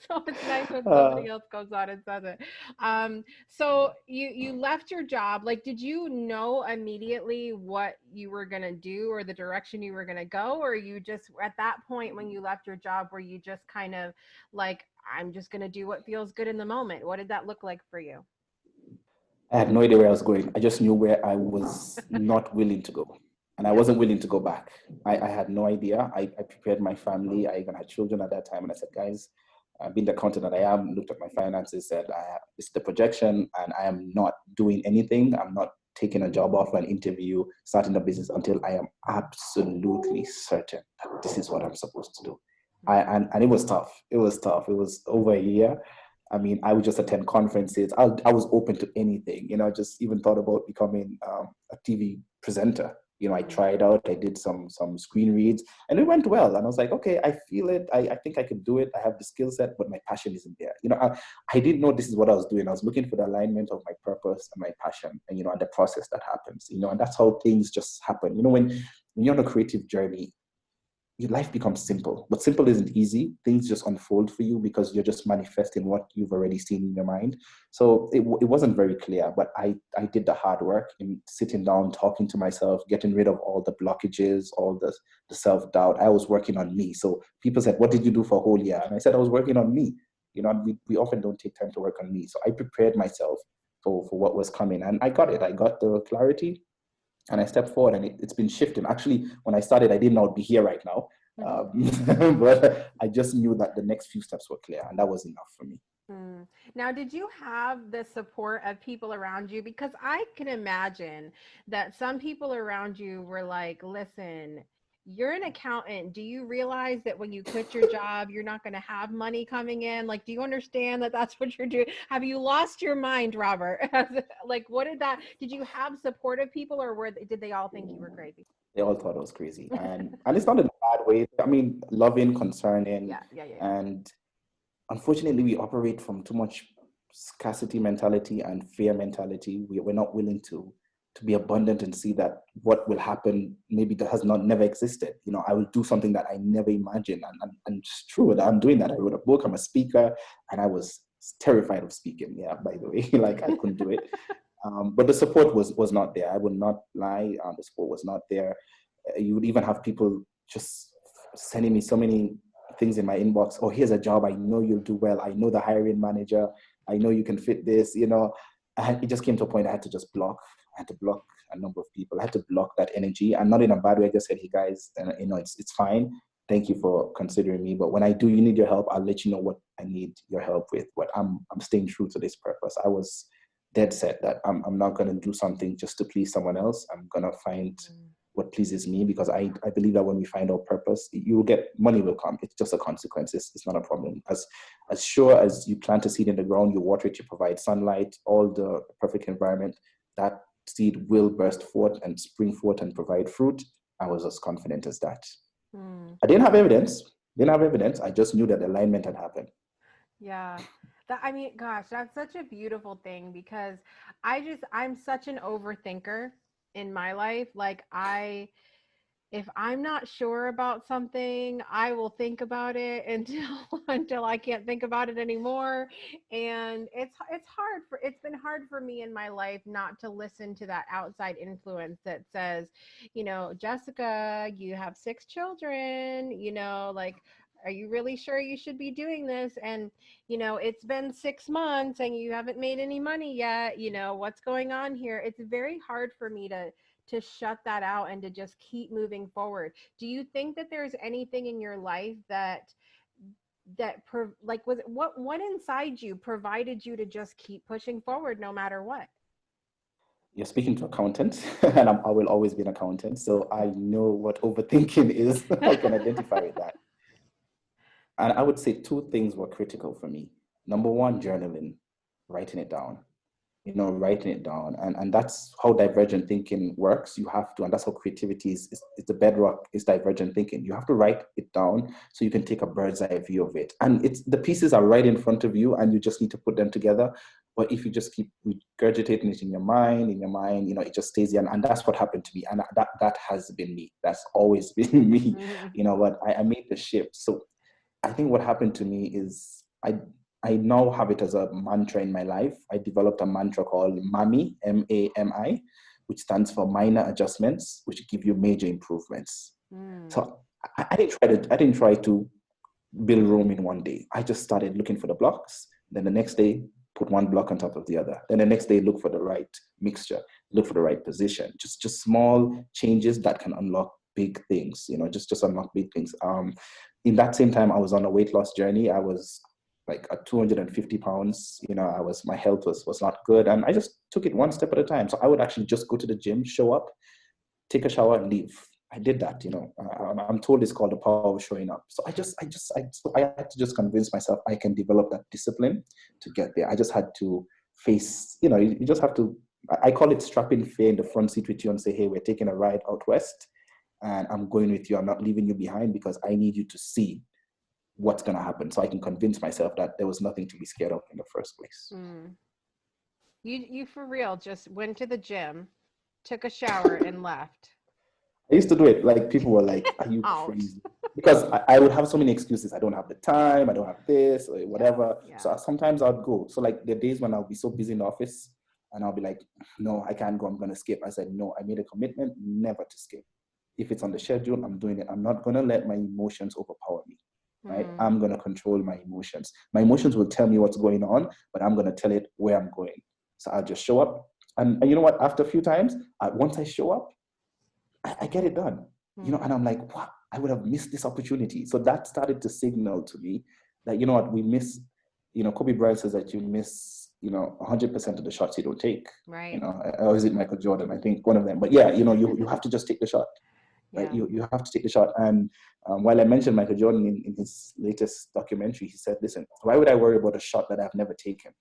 [SPEAKER 2] so it's nice when
[SPEAKER 4] Uh,
[SPEAKER 2] somebody else goes on and says it. So you left your job. Like, did you know immediately what you were gonna do or the direction you were gonna go, or you just at that point when you left your job, were you just kind of like, I'm just going to do what feels good in the moment? What did that look like for you?
[SPEAKER 4] I had no idea where I was going. I just knew where I was not willing to go. And I
[SPEAKER 2] Yeah.
[SPEAKER 4] wasn't willing to go back. I had no idea. I prepared my family. I even had children at that time. And I said, guys, being the accountant that I am, looked at my finances, said, it's the projection, and I am not doing anything. I'm not taking a job offer, an interview, starting a business until I am absolutely certain that this is what I'm supposed to do. And it was tough. It was tough. It was over a year. I mean, I would just attend conferences. I was open to anything. I just even thought about becoming a TV presenter. I tried out. I did some screen reads, and it went well. And I was like, okay, I feel it. I think I could do it. I have the skill set, but my passion isn't there. I didn't know this is what I was doing. I was looking for the alignment of my purpose and my passion, and the process that happens. And that's how things just happen. When you're on a creative journey, your life becomes simple, but simple isn't easy. Things just unfold for you because you're just manifesting what you've already seen in your mind. So it wasn't very clear, but I did the hard work in sitting down, talking to myself, getting rid of all the blockages, all the self-doubt. I was working on me. So people said, what did you do for a whole year? And I said, I was working on me. We often don't take time to work on me. So I prepared myself for what was coming, and I got it. I got the clarity, and I stepped forward, and it's been shifting. Actually, when I started, I didn't know I'd be here right now. But I just knew that the next few steps were clear, and that was enough for me.
[SPEAKER 2] Mm. Now, did you have the support of people around you? Because I can imagine that some people around you were like, listen, you're an accountant. Do you realize that when you quit your job, you're not going to have money coming in? Like, do you understand that that's what you're doing? Have you lost your mind, Robert? Like, did you have supportive people, or did they all think you were crazy?
[SPEAKER 4] They all thought I was crazy, and it's not in a bad way. I mean, loving, concerning,
[SPEAKER 2] Yeah, yeah, yeah, yeah.
[SPEAKER 4] and unfortunately, we operate from too much scarcity mentality and fear mentality. We're not willing to be abundant and see that what will happen maybe that has not never existed. I will do something that I never imagined, and it's true that I'm doing that. I wrote a book. I'm a speaker, and I was terrified of speaking. Yeah, by the way, like I couldn't do it. But the support was not there. I would not lie. The support was not there. You would even have people just sending me so many things in my inbox. Oh, here's a job. I know you'll do well. I know the hiring manager. I know you can fit this. It just came to a point I had to just block. I had to block a number of people. I had to block that energy, and not in a bad way. I just said, hey guys, it's fine. Thank you for considering me. But when you need your help, I'll let you know what I need your help with. But I'm staying true to this purpose. I was dead set that I'm not going to do something just to please someone else. I'm going to find what pleases me, because I believe that when we find our purpose, you will get money will come. It's just a consequence. It's not a problem. As sure as you plant a seed in the ground, you water it, you provide sunlight, all the perfect environment, that seed will burst forth and spring forth and provide fruit. I was as confident as that.
[SPEAKER 2] Mm.
[SPEAKER 4] I didn't have evidence. I just knew that alignment had happened.
[SPEAKER 2] Yeah. I mean, gosh, that's such a beautiful thing because I'm such an overthinker in my life. Like if I'm not sure about something, I will think about it until until I can't think about it anymore. And it's been hard for me in my life not to listen to that outside influence that says, Jessica, you have 6 children, like, are you really sure you should be doing this? And it's been 6 months and you haven't made any money yet. What's going on here? It's very hard for me to shut that out and to just keep moving forward. Do you think that there's anything in your life like was it, what inside you provided you to just keep pushing forward no matter what?
[SPEAKER 4] You're speaking to accountants, and I will always be an accountant, so I know what overthinking is. I can identify with that. And I would say two things were critical for me. Number one, journaling, writing it down. Writing it down. And that's how divergent thinking works. You have to, and that's how creativity is the bedrock, is divergent thinking. You have to write it down so you can take a bird's eye view of it. And the pieces are right in front of you, and you just need to put them together. But if you just keep regurgitating it in your mind, it just stays there. And that's what happened to me. And that has been me. That's always been me, but I made the shift. So I think what happened to me is I now have it as a mantra in my life. I developed a mantra called MAMI, MAMI, which stands for minor adjustments, which give you major improvements. So I didn't try to build Rome in one day. I just started looking for the blocks. Then the next day, put one block on top of the other. Then the next day, look for the right mixture, look for the right position. Just small changes that can unlock big things. Just unlock big things. In that same time, I was on a weight loss journey. I was like at 250 pounds. My health was not good, and I just took it one step at a time. So I would actually just go to the gym, show up, take a shower, and leave. I did that. I'm told it's called the power of showing up. So I had to just convince myself I can develop that discipline to get there. I just had to face. You just have to. I call it strapping fear in the front seat with you and say, hey, we're taking a ride out west, and I'm going with you. I'm not leaving you behind because I need you to see what's going to happen, so I can convince myself that there was nothing to be scared of in the first place.
[SPEAKER 2] You for real just went to the gym, took a shower, and left.
[SPEAKER 4] I used to do it. Like, people were like, are you crazy? Because I would have so many excuses. I don't have the time. I don't have this or whatever. Yeah. So sometimes I'd go. So like the days when I'll be so busy in the office and I'll be like, no, I can't go. I'm going to skip. I said, no, I made a commitment never to skip. If it's on the schedule, I'm doing it. I'm not going to let my emotions overpower me. Right? I'm going to control my emotions. My emotions will tell me what's going on, but I'm going to tell it where I'm going. So I'll just show up. And you know what? After a few times, once I show up, I get it done, and I'm like, wow, I would have missed this opportunity. So that started to signal to me that, we miss, Kobe Bryant says that you miss, 100% of the shots you don't take.
[SPEAKER 2] Right.
[SPEAKER 4] Or is it Michael Jordan? I think one of them. But yeah, you have to just take the shot. Right? Yeah. You have to take the shot. And while I mentioned Michael Jordan in his latest documentary, he said, listen, why would I worry about a shot that I've never taken?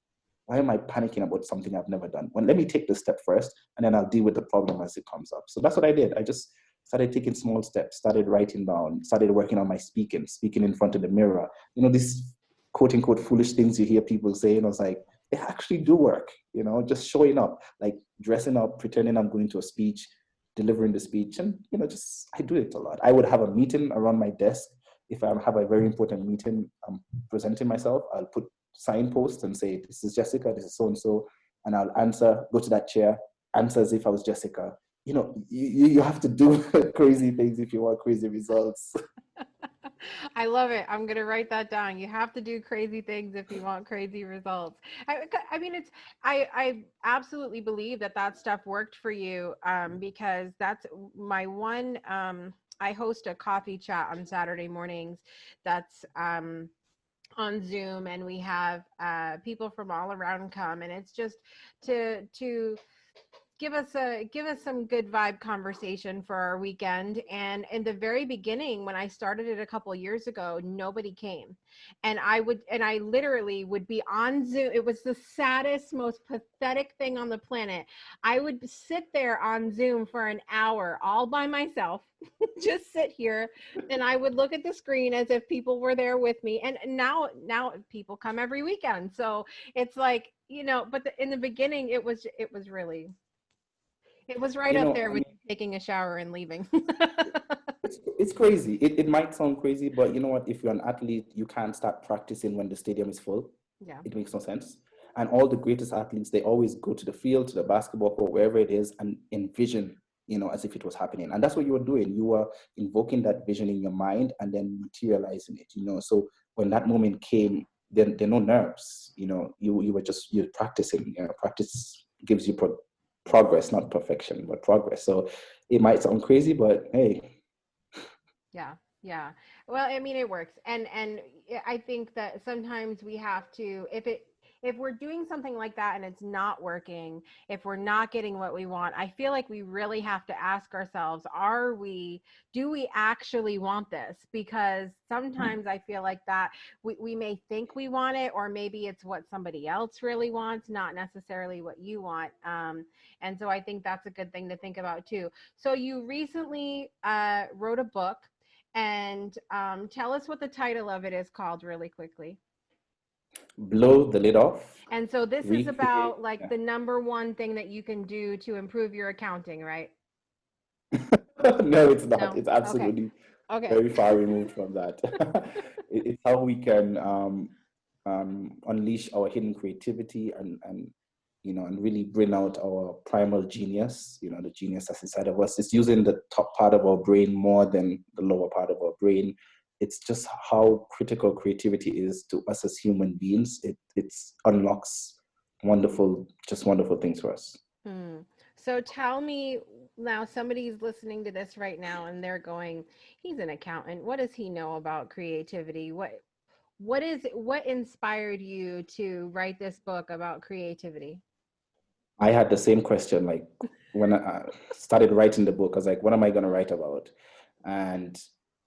[SPEAKER 4] Why am I panicking about something I've never done? Well, let me take the step first, and then I'll deal with the problem as it comes up. So that's what I did. I just started taking small steps, started writing down, started working on my speaking in front of the mirror. These quote unquote foolish things you hear people say, and I was like, they actually do work, just showing up, like dressing up, pretending I'm going to a speech, delivering the speech. And, I do it a lot. I would have a meeting around my desk. If I have a very important meeting, I'm presenting myself, I'll put signpost and say, this is Jessica, this is so-and-so, and I'll answer, go to that chair, answer as if I was Jessica. You have to do crazy things if you want crazy results.
[SPEAKER 2] I love it. I'm going to write that down. You have to do crazy things if you want crazy results. I mean, I absolutely believe that stuff worked for you, because that's my one, I host a coffee chat on Saturday mornings. That's, on Zoom, and we have people from all around come, and it's just to give us some good vibe conversation for our weekend. And in the very beginning, when I started it a couple years ago, nobody came, and I literally would be on Zoom. It was the saddest, most pathetic thing on the planet. I would sit there on Zoom for an hour all by myself, just sit here, and I would look at the screen as if people were there with me. And now people come every weekend, so it's like, but in the beginning, it was really. It was right up there with taking a shower and leaving.
[SPEAKER 4] It's crazy. It might sound crazy, but you know what? If you're an athlete, you can't start practicing when the stadium is full.
[SPEAKER 2] Yeah.
[SPEAKER 4] It makes no sense. And all the greatest athletes, they always go to the field, to the basketball court, wherever it is, and envision, as if it was happening. And that's what you were doing. You were invoking that vision in your mind and then materializing it, So when that moment came, there are no nerves, you're practicing. Practice gives you progress, not perfection, but progress. So it might sound crazy, but hey.
[SPEAKER 2] Yeah. Well, I mean, it works. And I think that sometimes we have to, if we're doing something like that and it's not working, if we're not getting what we want, I feel like we really have to ask ourselves, do we actually want this? Because sometimes I feel like that we may think we want it, or maybe it's what somebody else really wants, not necessarily what you want. And so I think that's a good thing to think about too. So you recently wrote a book, and tell us what the title of it is called really quickly.
[SPEAKER 4] Blow the lid off.
[SPEAKER 2] And so this is
[SPEAKER 4] Recreate.
[SPEAKER 2] about like
[SPEAKER 4] Yeah.
[SPEAKER 2] the number one thing that you can do to improve your accounting, right?
[SPEAKER 4] No, it's not.
[SPEAKER 2] No?
[SPEAKER 4] It's
[SPEAKER 2] Okay.
[SPEAKER 4] absolutely
[SPEAKER 2] Okay.
[SPEAKER 4] very far removed from that. It's how we can unleash our hidden creativity and and really bring out our primal genius, the genius that's inside of us. It's using the top part of our brain more than the lower part of our brain. It's just how critical creativity is to us as human beings. It unlocks wonderful things for us.
[SPEAKER 2] Hmm. So tell me now, somebody's listening to this right now and they're going, he's an accountant. What does he know about creativity? What inspired you to write this book about creativity?
[SPEAKER 4] I had the same question, like when I started writing the book. I was like, what am I going to write about? And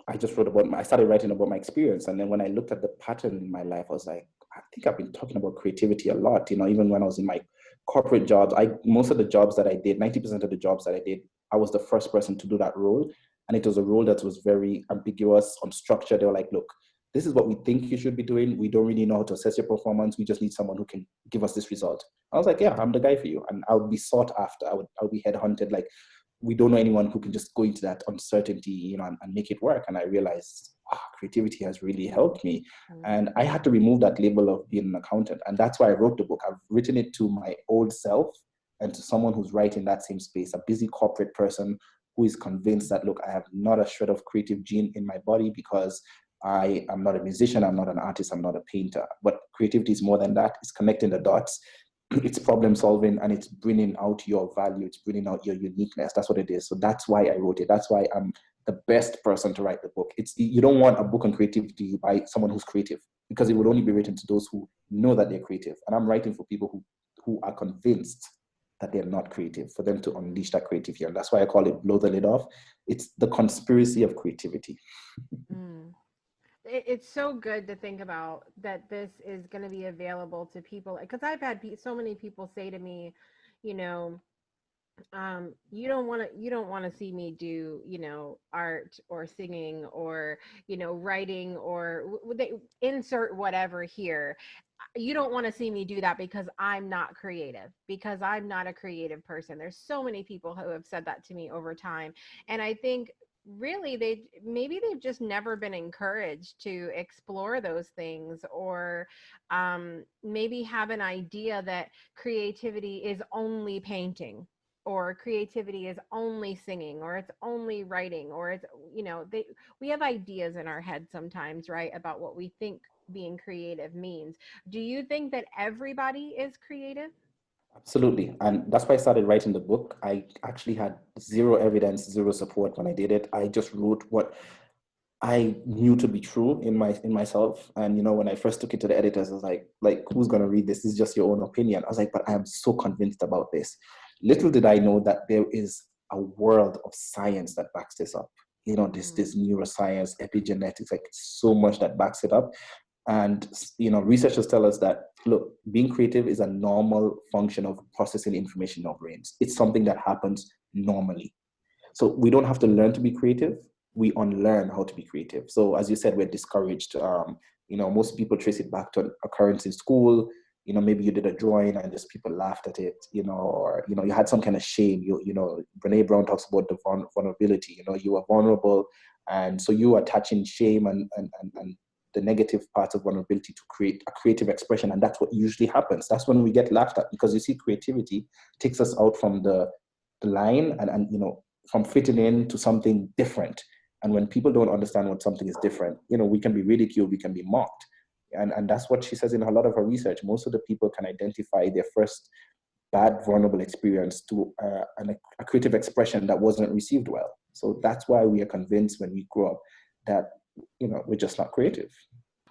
[SPEAKER 4] I started writing about my experience. And then when I looked at the pattern in my life, I was like, I think I've been talking about creativity a lot. Even when I was in my corporate jobs, most of the jobs that I did, 90% of the jobs that I did, I was the first person to do that role. And it was a role that was very ambiguous, unstructured. They were like, look, this is what we think you should be doing. We don't really know how to assess your performance. We just need someone who can give us this result. I was like, yeah, I'm the guy for you. And I would be sought after. I would be headhunted. Like, we don't know anyone who can just go into that uncertainty, and make it work. And I realized, creativity has really helped me. And I had to remove that label of being an accountant. And that's why I wrote the book. I've written it to my old self and to someone who's right in that same space, a busy corporate person who is convinced that, look, I have not a shred of creative gene in my body because I am not a musician, I'm not an artist, I'm not a painter. But creativity is more than that. It's connecting the dots, it's problem solving, and it's bringing out your value, it's bringing out your uniqueness. That's what it is. So that's why I wrote it. That's why I'm the best person to write the book. You don't want a book on creativity by someone who's creative, because it would only be written to those who know that they're creative. And I'm writing for people who are convinced that they're not creative, for them to unleash that creativity. And that's why I call it Blow the Lid Off. It's the conspiracy of creativity.
[SPEAKER 2] Mm. It's so good to think about that this is going to be available to people, because I've had so many people say to me, you know, you don't want to see me do, art or singing or, writing or they insert whatever here. You don't want to see me do that because I'm not creative, because I'm not a creative person. There's so many people who have said that to me over time. And I think really they've just never been encouraged to explore those things, or maybe have an idea that creativity is only painting, or creativity is only singing, or it's only writing, or it's, we have ideas in our head sometimes, right, about what we think being creative means. Do you think that everybody is creative?
[SPEAKER 4] Absolutely. And that's why I started writing the book. I actually had zero evidence, zero support when I did it. I just wrote what I knew to be true in myself. And when I first took it to the editors, I was like, who's gonna read this? This is just your own opinion. I was like, but I am so convinced about this. Little did I know that there is a world of science that backs this up. This neuroscience, epigenetics, like so much that backs it up. And researchers tell us that, look, being creative is a normal function of processing information in our brains. It's something that happens normally. So we don't have to learn to be creative. We unlearn how to be creative. So as you said, we're discouraged. Most people trace it back to an occurrence in school. Maybe you did a drawing and just people laughed at it, or you had some kind of shame. Brene Brown talks about the vulnerability. You are vulnerable, and so you are attaching shame and the negative parts of vulnerability to create a creative expression. And that's what usually happens. That's when we get laughed at, because you see, creativity takes us out from the line and from fitting in to something different. And when people don't understand what something is different, we can be ridiculed, we can be mocked. And that's what she says in a lot of her research. Most of the people can identify their first bad, vulnerable experience to a creative expression that wasn't received well. So that's why we are convinced when we grow up that, we're just not creative.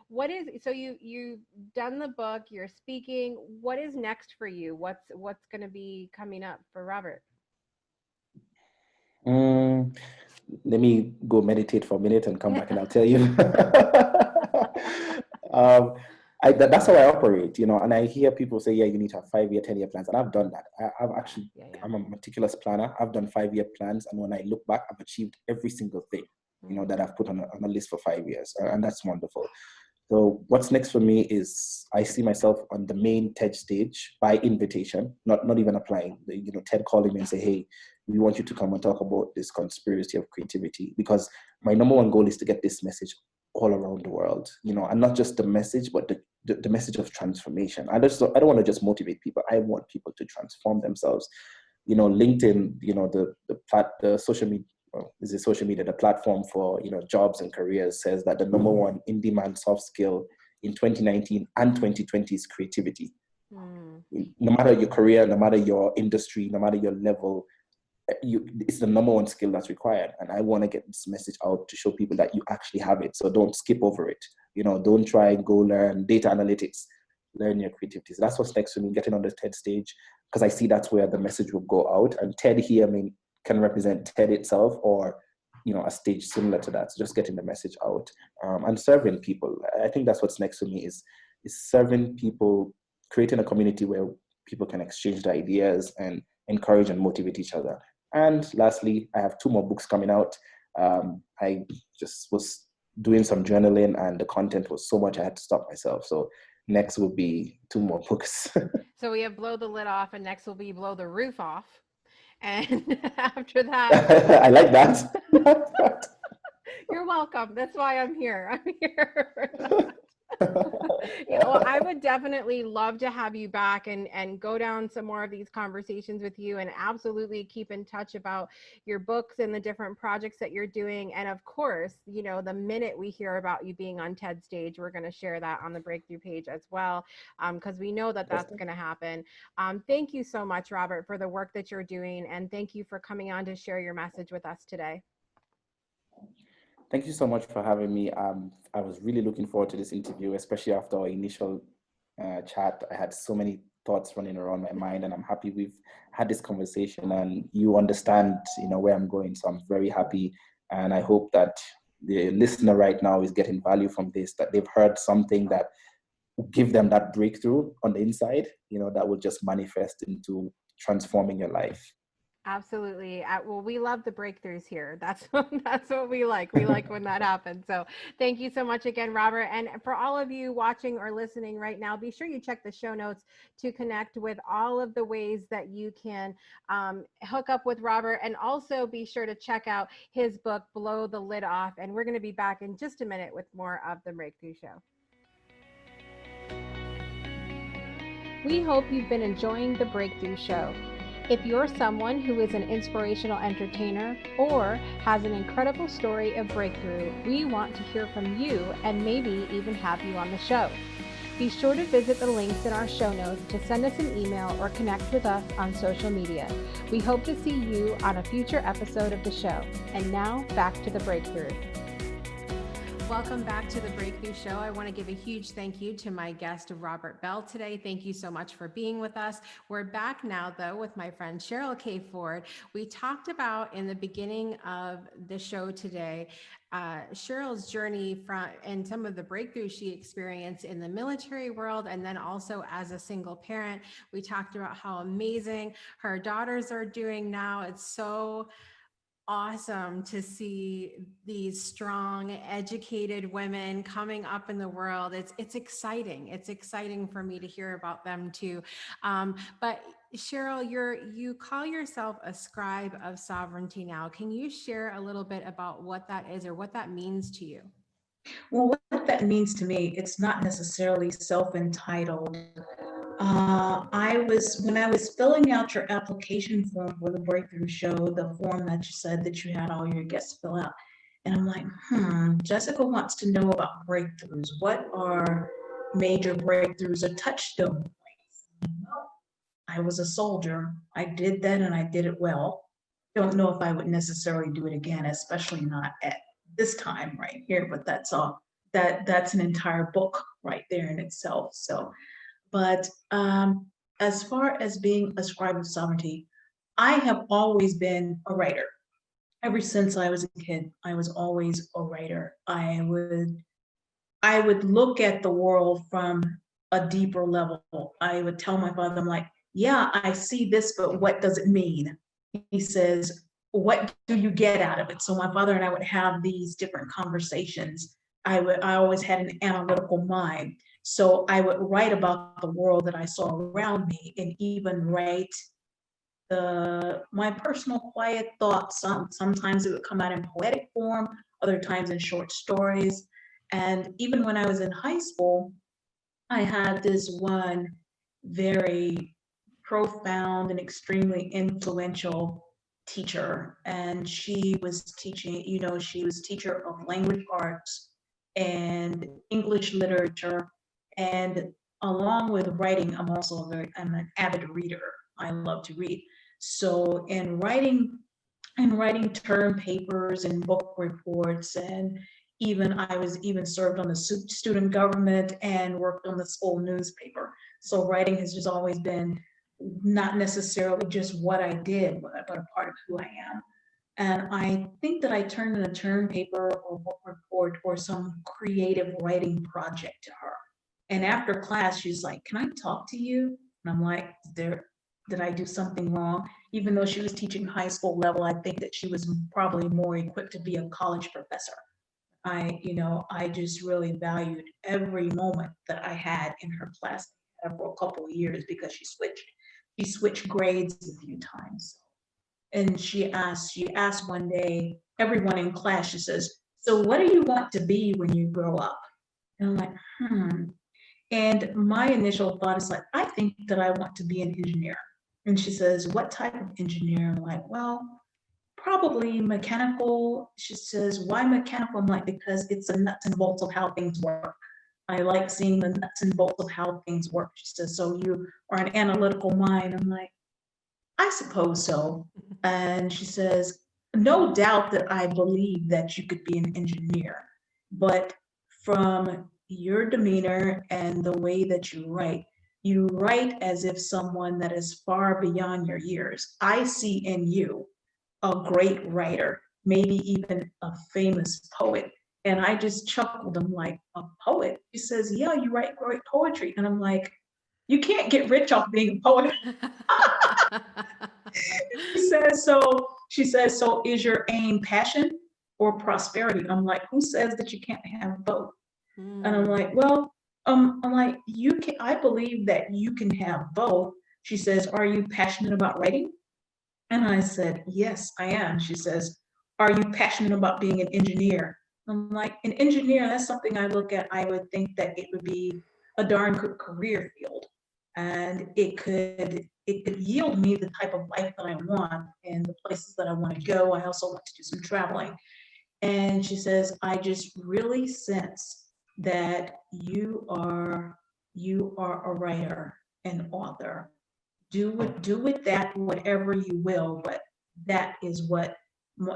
[SPEAKER 2] What is, so you've done the book, you're speaking. What is next for you? What's going to be coming up for Robert?
[SPEAKER 4] Let me go meditate for a minute and come back and I'll tell you. That's how I operate, and I hear people say, yeah, you need to have 5-year, 10-year plans. And I've done that. I've actually, I'm a meticulous planner. I've done 5-year plans. And when I look back, I've achieved every single thing, that I've put on a list for 5 years. And that's wonderful. So what's next for me is I see myself on the main TED stage by invitation, not even applying. TED calling me and say, hey, we want you to come and talk about this conspiracy of creativity, because my number one goal is to get this message all around the world, and not just the message, but the message of transformation. I don't want to just motivate people. I want people to transform themselves. LinkedIn, the social media, the platform for jobs and careers, says that the number one in-demand soft skill in 2019 and 2020 is creativity. No matter your career, no matter your industry, no matter your level, it's the number one skill that's required. And I want to get this message out to show people that you actually have it. So don't skip over it. Don't try and go learn data analytics. Learn your creativity. So that's what's next for me, getting on the TED stage, because I see that's where the message will go out. And TED here, can represent TED itself, or a stage similar to that. So just getting the message out, and serving people. I think that's what's next for me, is serving people, creating a community where people can exchange their ideas and encourage and motivate each other. And lastly, I have 2 more books coming out. I just was doing some journaling, and the content was so much I had to stop myself. So next will be 2 more books.
[SPEAKER 2] So we have Blow the Lid Off, and next will be Blow the Roof Off. And after that,
[SPEAKER 4] I like that.
[SPEAKER 2] You're welcome. That's why I'm here. I'm here. Well, I would definitely love to have you back and go down some more of these conversations with you, and absolutely keep in touch about your books and the different projects that you're doing. And of course, the minute we hear about you being on TED stage, we're going to share that on the Breakthrough page as well, because we know that that's going to happen. Thank you so much, Robert, for the work that you're doing, and thank you for coming on to share your message with us today.
[SPEAKER 4] Thank you so much for having me. I was really looking forward to this interview, especially after our initial chat. I had so many thoughts running around my mind, and I'm happy we've had this conversation, and you understand, where I'm going. So I'm very happy, and I hope that the listener right now is getting value from this, that they've heard something that will give them that breakthrough on the inside, that will just manifest into transforming your life.
[SPEAKER 2] Absolutely. Well, we love the breakthroughs here. That's what we like. We like when that happens. So thank you so much again, Robert. And for all of you watching or listening right now, be sure you check the show notes to connect with all of the ways that you can hook up with Robert. And also be sure to check out his book, Blow the Lid Off. And we're going to be back in just a minute with more of The Breakthrough Show. We hope you've been enjoying The Breakthrough Show. If you're someone who is an inspirational entertainer or has an incredible story of breakthrough, we want to hear from you and maybe even have you on the show. Be sure to visit the links in our show notes to send us an email or connect with us on social media. We hope to see you on a future episode of the show. And now back to The Breakthrough. Welcome back to The Breakthrough Show. I want to give a huge thank you to my guest, Robert Belle, today. Thank you so much for being with us. We're back now, though, with my friend Cheryl K. Ford. We talked about in the beginning of the show today, Cheryl's journey and some of the breakthroughs she experienced in the military world, and then also as a single parent. We talked about how amazing her daughters are doing now. It's so awesome to see these strong, educated women coming up in the world. It's exciting. It's exciting for me to hear about them too. But Cheryl, you call yourself a scribe of sovereignty now. Can you share a little bit about what that is or what that means to you?
[SPEAKER 3] Well, what that means to me, it's not necessarily self-entitled. When I was filling out your application form for the Breakthrough Show, the form that you said that you had all your guests fill out, and I'm like, Jessica wants to know about breakthroughs. What are major breakthroughs or touchstone points? I was a soldier. I did that and I did it well. Don't know if I would necessarily do it again, especially not at this time right here, but that's an entire book right there in itself. So, but as far as being a scribe of sovereignty, I have always been a writer. Ever since I was a kid, I was always a writer. I would look at the world from a deeper level. I would tell my father, I'm like, yeah, I see this, but what does it mean? He says, what do you get out of it? So my father and I would have these different conversations. I always had an analytical mind. So I would write about the world that I saw around me, and even write my personal quiet thoughts. Sometimes it would come out in poetic form, other times in short stories. And even when I was in high school, I had this one very profound and extremely influential teacher, and she was teaching, she was teacher of language arts and English literature. And along with writing, I'm an avid reader. I love to read. So in writing term papers and book reports, and I was even served on the student government and worked on the school newspaper. So writing has just always been not necessarily just what I did, but a part of who I am. And I think that I turned in a term paper or book report or some creative writing project to her. And after class, she's like, "Can I talk to you?" And I'm like, did I do something wrong? Even though she was teaching high school level, I think that she was probably more equipped to be a college professor. I just really valued every moment that I had in her class for a couple of years, because she switched grades a few times. And she asked one day, everyone in class, she says, "So what do you want to be when you grow up?" And I'm like, And my initial thought is like, I think that I want to be an engineer. And she says, "What type of engineer?" I'm like, "Well, probably mechanical." She says, "Why mechanical?" I'm like, "Because it's the nuts and bolts of how things work. I like seeing the nuts and bolts of how things work." She says, "So you are an analytical mind." I'm like, "I suppose so." And she says, "No doubt that I believe that you could be an engineer, but from your demeanor and the way that you write as if someone that is far beyond your years. I see in you a great writer, maybe even a famous poet." And I just chuckled. I'm like, "A poet?" She says, "Yeah, you write great poetry." And I'm like, "You can't get rich off being a poet." She says, "So is your aim passion or prosperity?" I'm like, "Who says that you can't have both?" And I'm like, "Well, I'm like, I believe that you can have both." She says, "Are you passionate about writing?" And I said, "Yes, I am." She says, "Are you passionate about being an engineer?" I'm like, "An engineer, that's something I look at. I would think that it would be a darn good career field. And it could yield me the type of life that I want and the places that I want to go. I also want to do some traveling." And she says, "I just really sense that you are a writer, an author. Do with that whatever you will, but that is what,"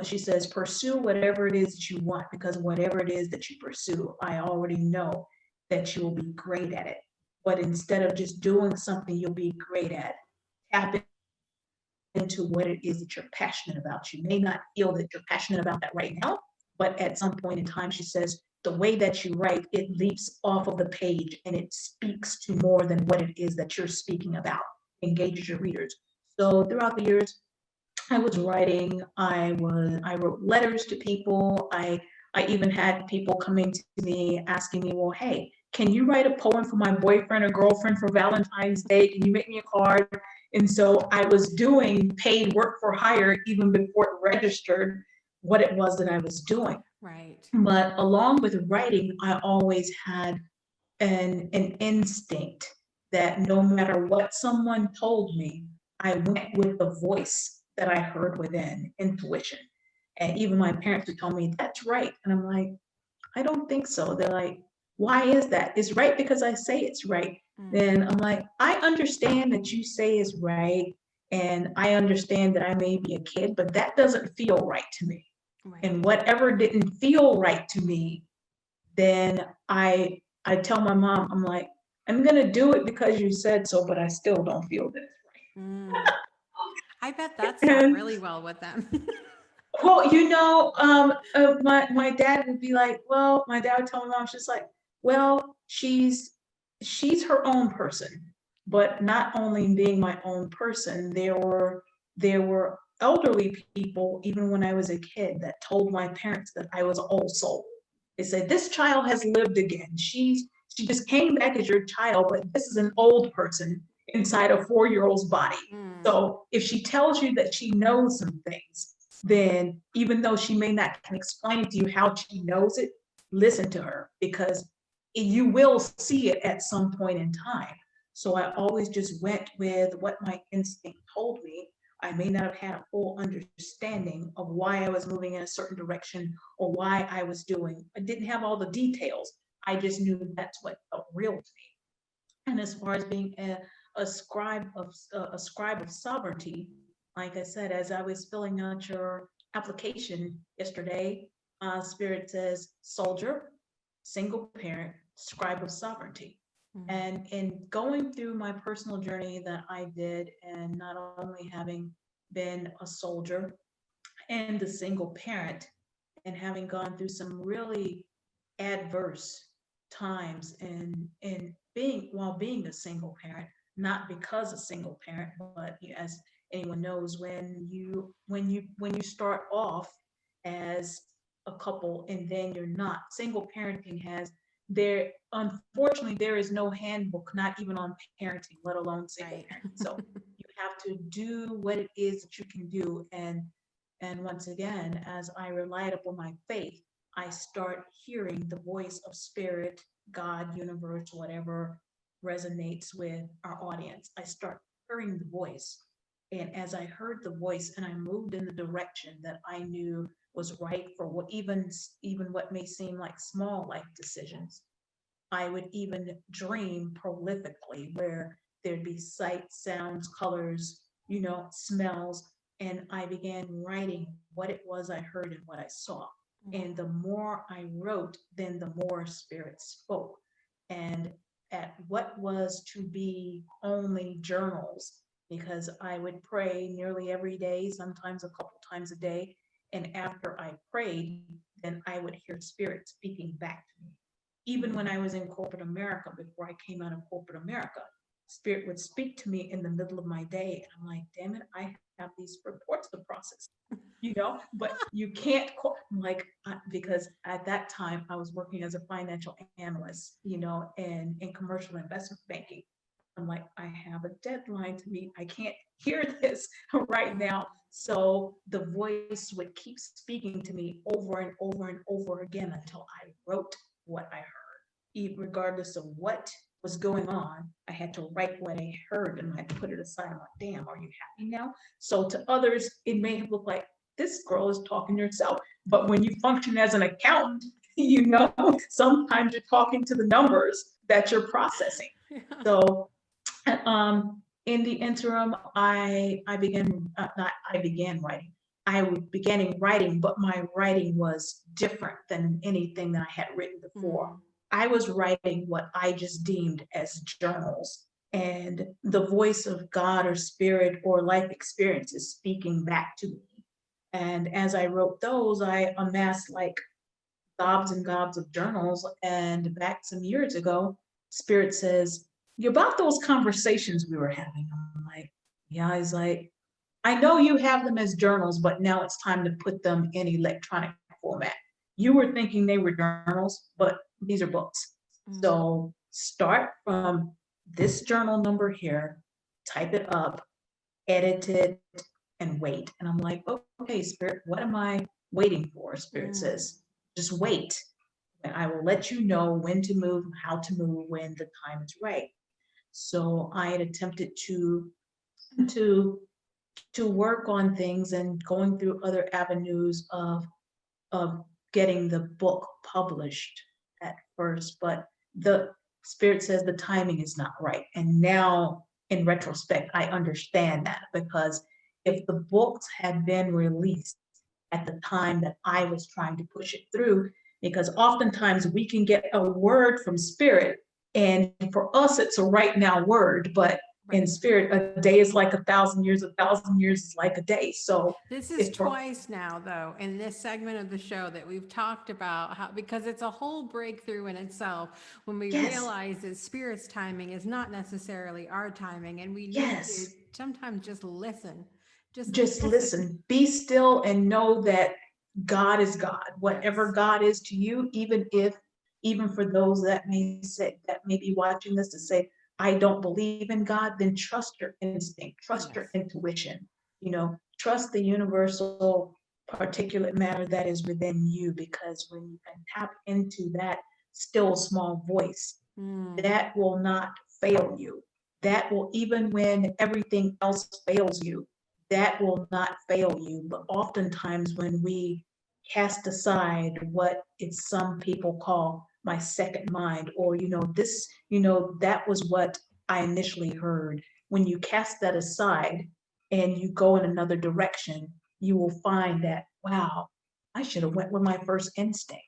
[SPEAKER 3] she says, "pursue whatever it is that you want, because whatever it is that you pursue, I already know that you will be great at it. But instead of just doing something you'll be great at, tap into what it is that you're passionate about. You may not feel that you're passionate about that right now, but at some point in time," she says, "the way that you write, it leaps off of the page and it speaks to more than what it is that you're speaking about, engages your readers." So throughout the years, I was writing. I wrote letters to people. I even had people coming to me asking me, "Well, hey, can you write a poem for my boyfriend or girlfriend for Valentine's Day? Can you make me a card?" And so I was doing paid work for hire even before it registered what it was that I was doing.
[SPEAKER 2] Right.
[SPEAKER 3] But along with writing, I always had an instinct that no matter what someone told me, I went with the voice that I heard within, intuition. And even my parents would tell me, "That's right." And I'm like, "I don't think so." They're like, "Why is that?" "It's right because I say it's right." Then I'm like, "I understand that you say it's right. And I understand that I may be a kid, but that doesn't feel right to me."
[SPEAKER 2] Right.
[SPEAKER 3] And whatever didn't feel right to me, then I tell my mom, I'm like, "I'm gonna do it because you said so, but I still don't feel this."
[SPEAKER 2] I bet that sat
[SPEAKER 3] And
[SPEAKER 2] really well with them.
[SPEAKER 3] well, my dad would be like, well, my dad would tell my mom, she's like, "Well, she's her own person." But not only being my own person, there were elderly people, even when I was a kid, that told my parents that I was an old soul. They said, this child has lived again. She just came back as your child, but this is an old person inside a 4-year-old's body. So if she tells you that she knows some things, then even though she may not can explain to you how she knows it, listen to her, because you will see it at some point in time. So I always just went with what my instinct told me. I may not have had a full understanding of why I was moving in a certain direction or why I was doing. I didn't have all the details. I just knew that's what felt real to me. And as far as being a scribe of sovereignty, like I said, as I was filling out your application yesterday, Spirit says soldier, single parent, scribe of sovereignty. And in going through my personal journey that I did, and not only having been a soldier and a single parent, and having gone through some really adverse times, and being while being a single parent, not because a single parent, but as anyone knows, when you start off as a couple and then you're not, single parenting has there unfortunately there is no handbook, not even on parenting, let alone single parenting. So you have to do what it is that you can do. And once again, as I relied upon my faith, I start hearing the voice of spirit, God, universe, whatever resonates with our audience. I start hearing the voice. And as I heard the voice and I moved in the direction that I knew was right for what even what may seem like small life decisions, I would even dream prolifically where there'd be sights, sounds, colors, smells. And I began writing what it was I heard and what I saw. And the more I wrote, then the more spirit spoke. And at what was to be only journals, because I would pray nearly every day, sometimes a couple times a day. And after I prayed, then I would hear spirit speaking back to me. Even when I was in corporate America, before I came out of corporate America, spirit would speak to me in the middle of my day. And I'm like, damn it, I have these reports to process, but you can't, because at that time I was working as a financial analyst, and in commercial investment banking. I'm like, I have a deadline to meet. I can't hear this right now. So the voice would keep speaking to me over and over and over again until I wrote what I heard. Regardless of what was going on, I had to write what I heard and I had to put it aside. I'm like, damn, are you happy now? So to others, it may look like this girl is talking to herself. But when you function as an accountant, sometimes you're talking to the numbers that you're processing. Yeah. So in the interim, I began writing. I began writing, but my writing was different than anything that I had written before. I was writing what I just deemed as journals, and the voice of God or spirit or life experiences speaking back to me. And as I wrote those, I amassed like gobs and gobs of journals. And back some years ago, spirit says, about those conversations we were having. I'm like, yeah, he's like, I know you have them as journals, but now it's time to put them in electronic format. You were thinking they were journals, but these are books. So start from this journal number here, type it up, edit it, and wait. And I'm like, okay, spirit, what am I waiting for? Spirit says, just wait. And I will let you know when to move, how to move, when the time is right. So I had attempted to work on things and going through other avenues of getting the book published at first, but the spirit says the timing is not right. And now in retrospect, I understand that, because if the books had been released at the time that I was trying to push it through, because oftentimes we can get a word from spirit, and for us it's a right now word, but in spirit, a day is like 1,000 years, 1,000 years is like a day. So
[SPEAKER 2] this is twice now, though, in this segment of the show that we've talked about how, because it's a whole breakthrough in itself when we realize that spirit's timing is not necessarily our timing, and we need to sometimes just listen. Just listen.
[SPEAKER 3] Be still and know that God is God. Whatever
[SPEAKER 2] Yes.
[SPEAKER 3] God is to you, even for those that may be watching this to say, I don't believe in God, then trust your instinct, trust your
[SPEAKER 2] Yes.
[SPEAKER 3] intuition, trust the universal particulate matter that is within you, because when you can tap into that still small voice,
[SPEAKER 2] Mm.
[SPEAKER 3] that will not fail you. That will, even when everything else fails you, that will not fail you. But oftentimes, when we cast aside what it's some people call my second mind, or, that was what I initially heard. When you cast that aside and you go in another direction, you will find that, wow, I should have went with my first instinct.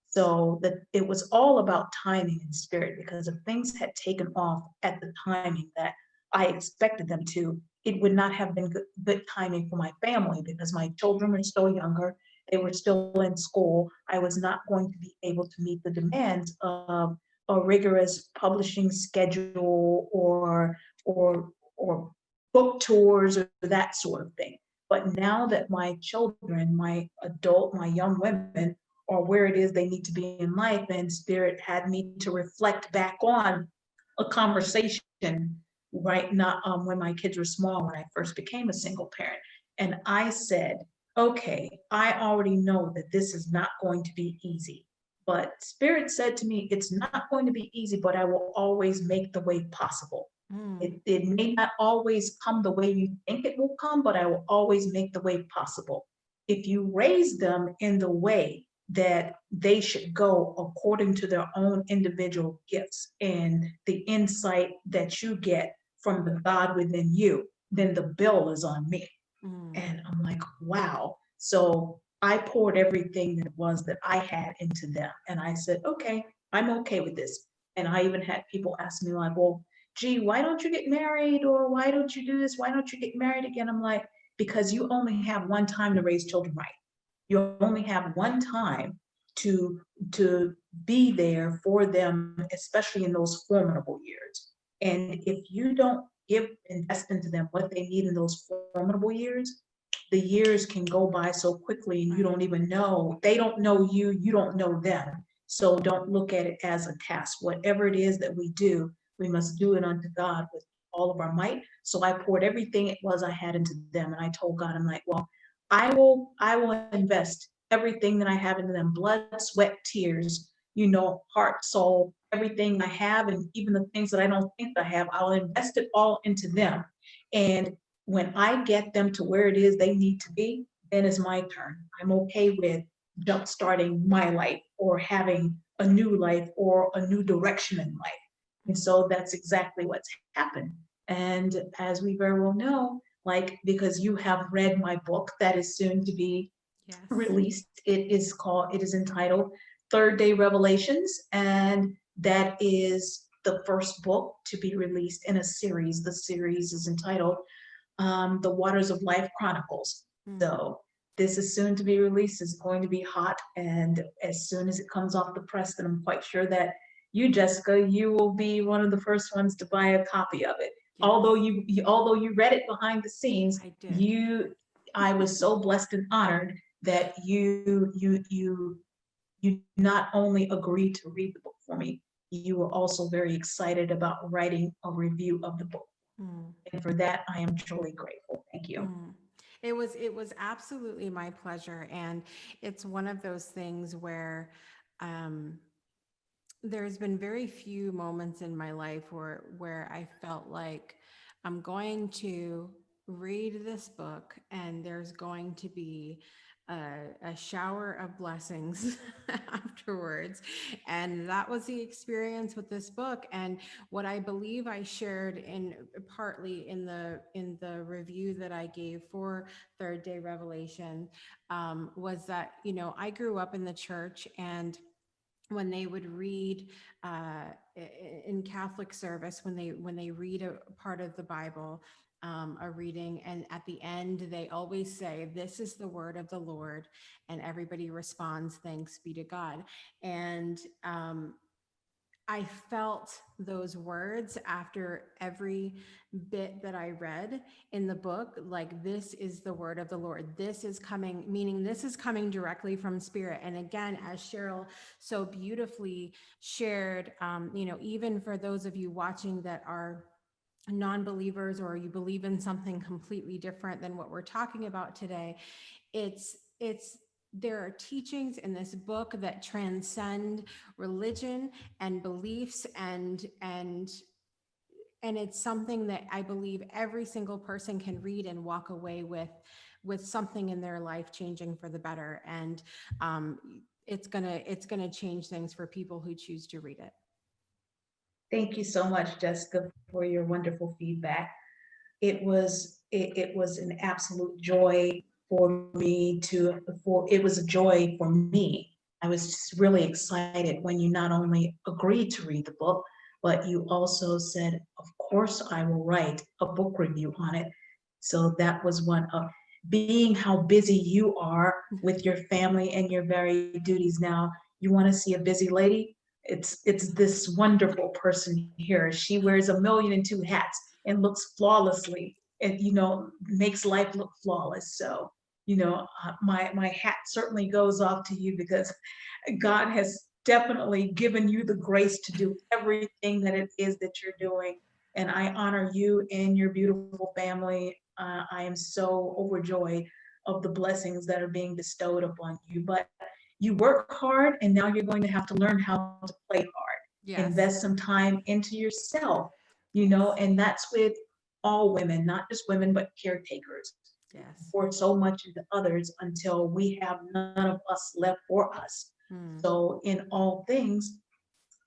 [SPEAKER 3] So that it was all about timing and spirit, because if things had taken off at the timing that I expected them to, it would not have been good timing for my family, because my children were still younger. They were still in school. I was not going to be able to meet the demands of a rigorous publishing schedule, or book tours, or that sort of thing. But now that my children, my young women, or where it is they need to be in life, and spirit had me to reflect back on a conversation, right? Not when my kids were small, when I first became a single parent. And I said, okay, I already know that this is not going to be easy. But spirit said to me, it's not going to be easy, but I will always make the way possible.
[SPEAKER 2] Mm.
[SPEAKER 3] It may not always come the way you think it will come, but I will always make the way possible. If you raise them in the way that they should go according to their own individual gifts and the insight that you get from the God within you, then the bill is on me.
[SPEAKER 2] Mm.
[SPEAKER 3] And I'm like, wow. So I poured everything that it was that I had into them. And I said, okay, I'm okay with this. And I even had people ask me, like, well, gee, why don't you get married? Or why don't you do this? Why don't you get married again? I'm like, because you only have one time to raise children right. You only have one time to to be there for them, especially in those formidable years. And if you don't invest into them what they need in those formidable years, the years can go by so quickly, and you don't even know. They don't know you, you don't know them. So don't look at it as a task. Whatever it is that we do, we must do it unto God with all of our might. So I poured everything it was I had into them. And I told God, I'm like, well, I will invest everything that I have into them, blood, sweat, tears, heart, soul, everything I have, and even the things that I don't think I have, I'll invest it all into them. And when I get them to where it is they need to be, then it's my turn. I'm okay with jump starting my life, or having a new life, or a new direction in life. And so that's exactly what's happened. And as we very well know, like, because you have read my book that is soon to be
[SPEAKER 2] Yes.
[SPEAKER 3] released, it is entitled Third Day Revelations, and that is the first book to be released in a series. The series is entitled The Waters of Life Chronicles.
[SPEAKER 2] Mm.
[SPEAKER 3] So this is soon to be released. It's going to be hot, and as soon as it comes off the press, then I'm quite sure that you, Jessica, you will be one of the first ones to buy a copy of it.
[SPEAKER 2] Yes.
[SPEAKER 3] Although you read it behind the scenes,
[SPEAKER 2] I did.
[SPEAKER 3] I was so blessed and honored that you not only agreed to read the book for me, you were also very excited about writing a review of the book.
[SPEAKER 2] Mm.
[SPEAKER 3] And for that, I am truly grateful. Thank you.
[SPEAKER 2] Mm. It was absolutely my pleasure, and it's one of those things where um, there's been very few moments in my life where I felt like I'm going to read this book and there's going to be a shower of blessings afterwards. And that was the experience with this book. And what I believe I shared in partly in the review that I gave for Third Day Revelation, was that, I grew up in the church, and when they would read in Catholic service, when they read a part of the Bible, a reading, and at the end they always say, "This is the word of the Lord," and everybody responds, "Thanks be to God." And I felt those words after every bit that I read in the book. Like, this is the word of the Lord. This is coming, meaning this is coming directly from Spirit. And again, as Cheryl so beautifully shared, even for those of you watching that are non-believers, or you believe in something completely different than what we're talking about today, it's there are teachings in this book that transcend religion and beliefs, and it's something that I believe every single person can read and walk away with something in their life changing for the better. And it's gonna change things for people who choose to read it.
[SPEAKER 3] Thank you so much, Jessica, for your wonderful feedback. It was an absolute joy for me to for it was a joy for me. I was just really excited when you not only agreed to read the book, but you also said, of course I will write a book review on it. So that was one of being how busy you are with your family and your varied duties now. You want to see a busy lady? It's this wonderful person here. She wears a million and two hats and looks flawlessly, and makes life look flawless. So my hat certainly goes off to you, because God has definitely given you the grace to do everything that it is that you're doing. And I honor you and your beautiful family. I am so overjoyed of the blessings that are being bestowed upon you. But you work hard, and now you're going to have to learn how to play hard.
[SPEAKER 2] Yes.
[SPEAKER 3] Invest some time into yourself,
[SPEAKER 2] Yes.
[SPEAKER 3] and that's with all women, not just women, but caretakers.
[SPEAKER 2] Yes.
[SPEAKER 3] For so much into others until we have none of us left for us.
[SPEAKER 2] Hmm.
[SPEAKER 3] So, in all things,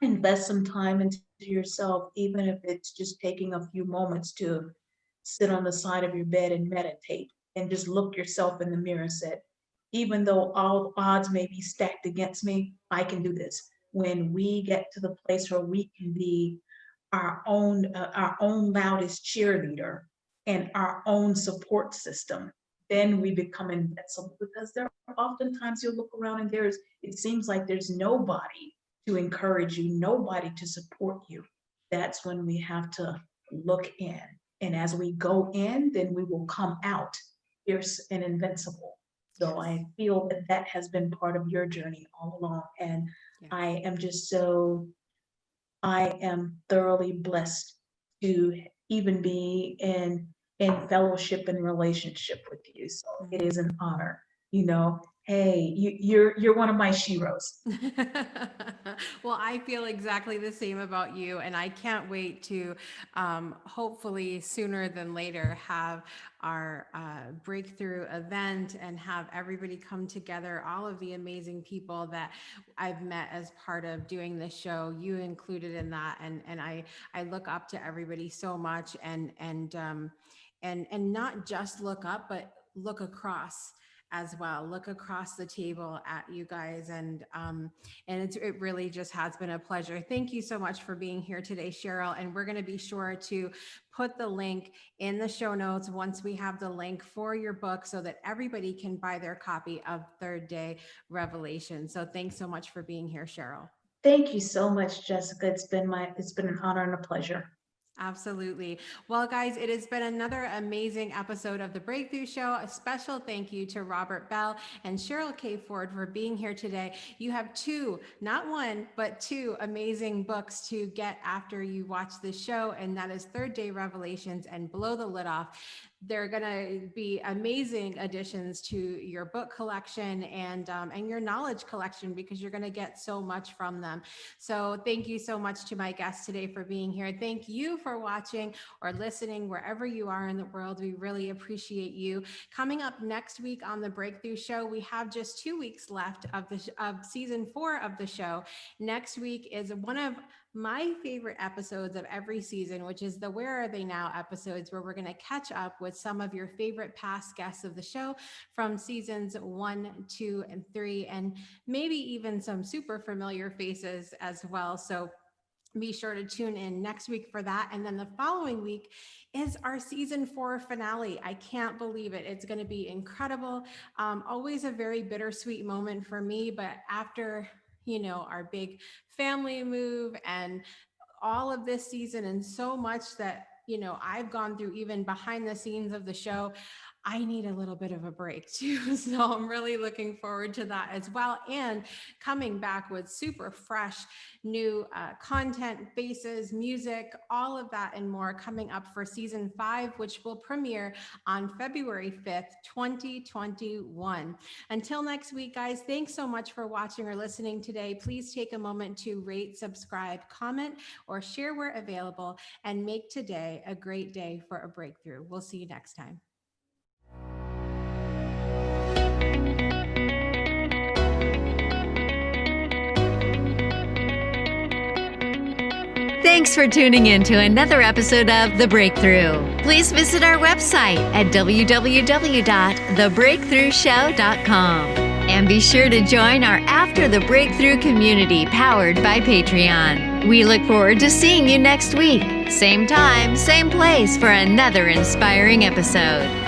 [SPEAKER 3] invest some time into yourself, even if it's just taking a few moments to sit on the side of your bed and meditate and just look yourself in the mirror and say, even though all odds may be stacked against me, I can do this. When we get to the place where we can be our own loudest cheerleader and our own support system, then we become invincible, because there are oftentimes you'll look around and it seems like there's nobody to encourage you, nobody to support you. That's when we have to look in. And as we go in, then we will come out fierce and invincible. So
[SPEAKER 2] Yes.
[SPEAKER 3] I feel that that has been part of your journey all along. And
[SPEAKER 2] Yes.
[SPEAKER 3] I am just so I am thoroughly blessed to even be in fellowship and relationship with you. So it is an honor. Hey, you're one of my sheroes.
[SPEAKER 2] Well, I feel exactly the same about you, and I can't wait to hopefully sooner than later have our breakthrough event and have everybody come together, all of the amazing people that I've met as part of doing this show, you included in that. And I look up to everybody so much, and not just look up, but look across as well. Look across the table at you guys, and it really just has been a pleasure. Thank you so much for being here today, Cheryl. And we're going to be sure to put the link in the show notes once we have the link for your book, so that everybody can buy their copy of Third Day Revelation. So thanks so much for being here, Cheryl.
[SPEAKER 3] Thank you so much, Jessica. It's been an honor and a pleasure.
[SPEAKER 2] Absolutely. Well, guys, it has been another amazing episode of The Breakthrough Show. A special thank you to Robert Belle and Cheryl K. Ford for being here today. You have two, not one, but two amazing books to get after you watch this show, and that is Third Day Revelations and Blow the Lid Off. They're going to be amazing additions to your book collection and your knowledge collection, because you're going to get so much from them. So thank you so much to my guests today for being here. Thank you for watching or listening wherever you are in the world. We really appreciate you. Coming up next week on the Breakthrough Show, we have just 2 weeks left of season 4 of the show. Next week is one of my favorite episodes of every season, which is the Where Are They Now episodes, where we're going to catch up with some of your favorite past guests of the show from seasons 1, 2, and 3, and maybe even some super familiar faces as well. So be sure to tune in next week for that. And then the following week is our season 4 finale. I can't believe it. It's going to be incredible. Always a very bittersweet moment for me, but after our big family move and all of this season and so much that, I've gone through even behind the scenes of the show. I need a little bit of a break too. So I'm really looking forward to that as well. And coming back with super fresh new content, faces, music, all of that and more coming up for season 5, which will premiere on February 5th, 2021. Until next week, guys, thanks so much for watching or listening today. Please take a moment to rate, subscribe, comment, or share where available, and make today a great day for a breakthrough. We'll see you next time.
[SPEAKER 1] Thanks for tuning in to another episode of The Breakthrough. Please visit our website at www.thebreakthroughshow.com. And be sure to join our After the Breakthrough community powered by Patreon. We look forward to seeing you next week. Same time, same place for another inspiring episode.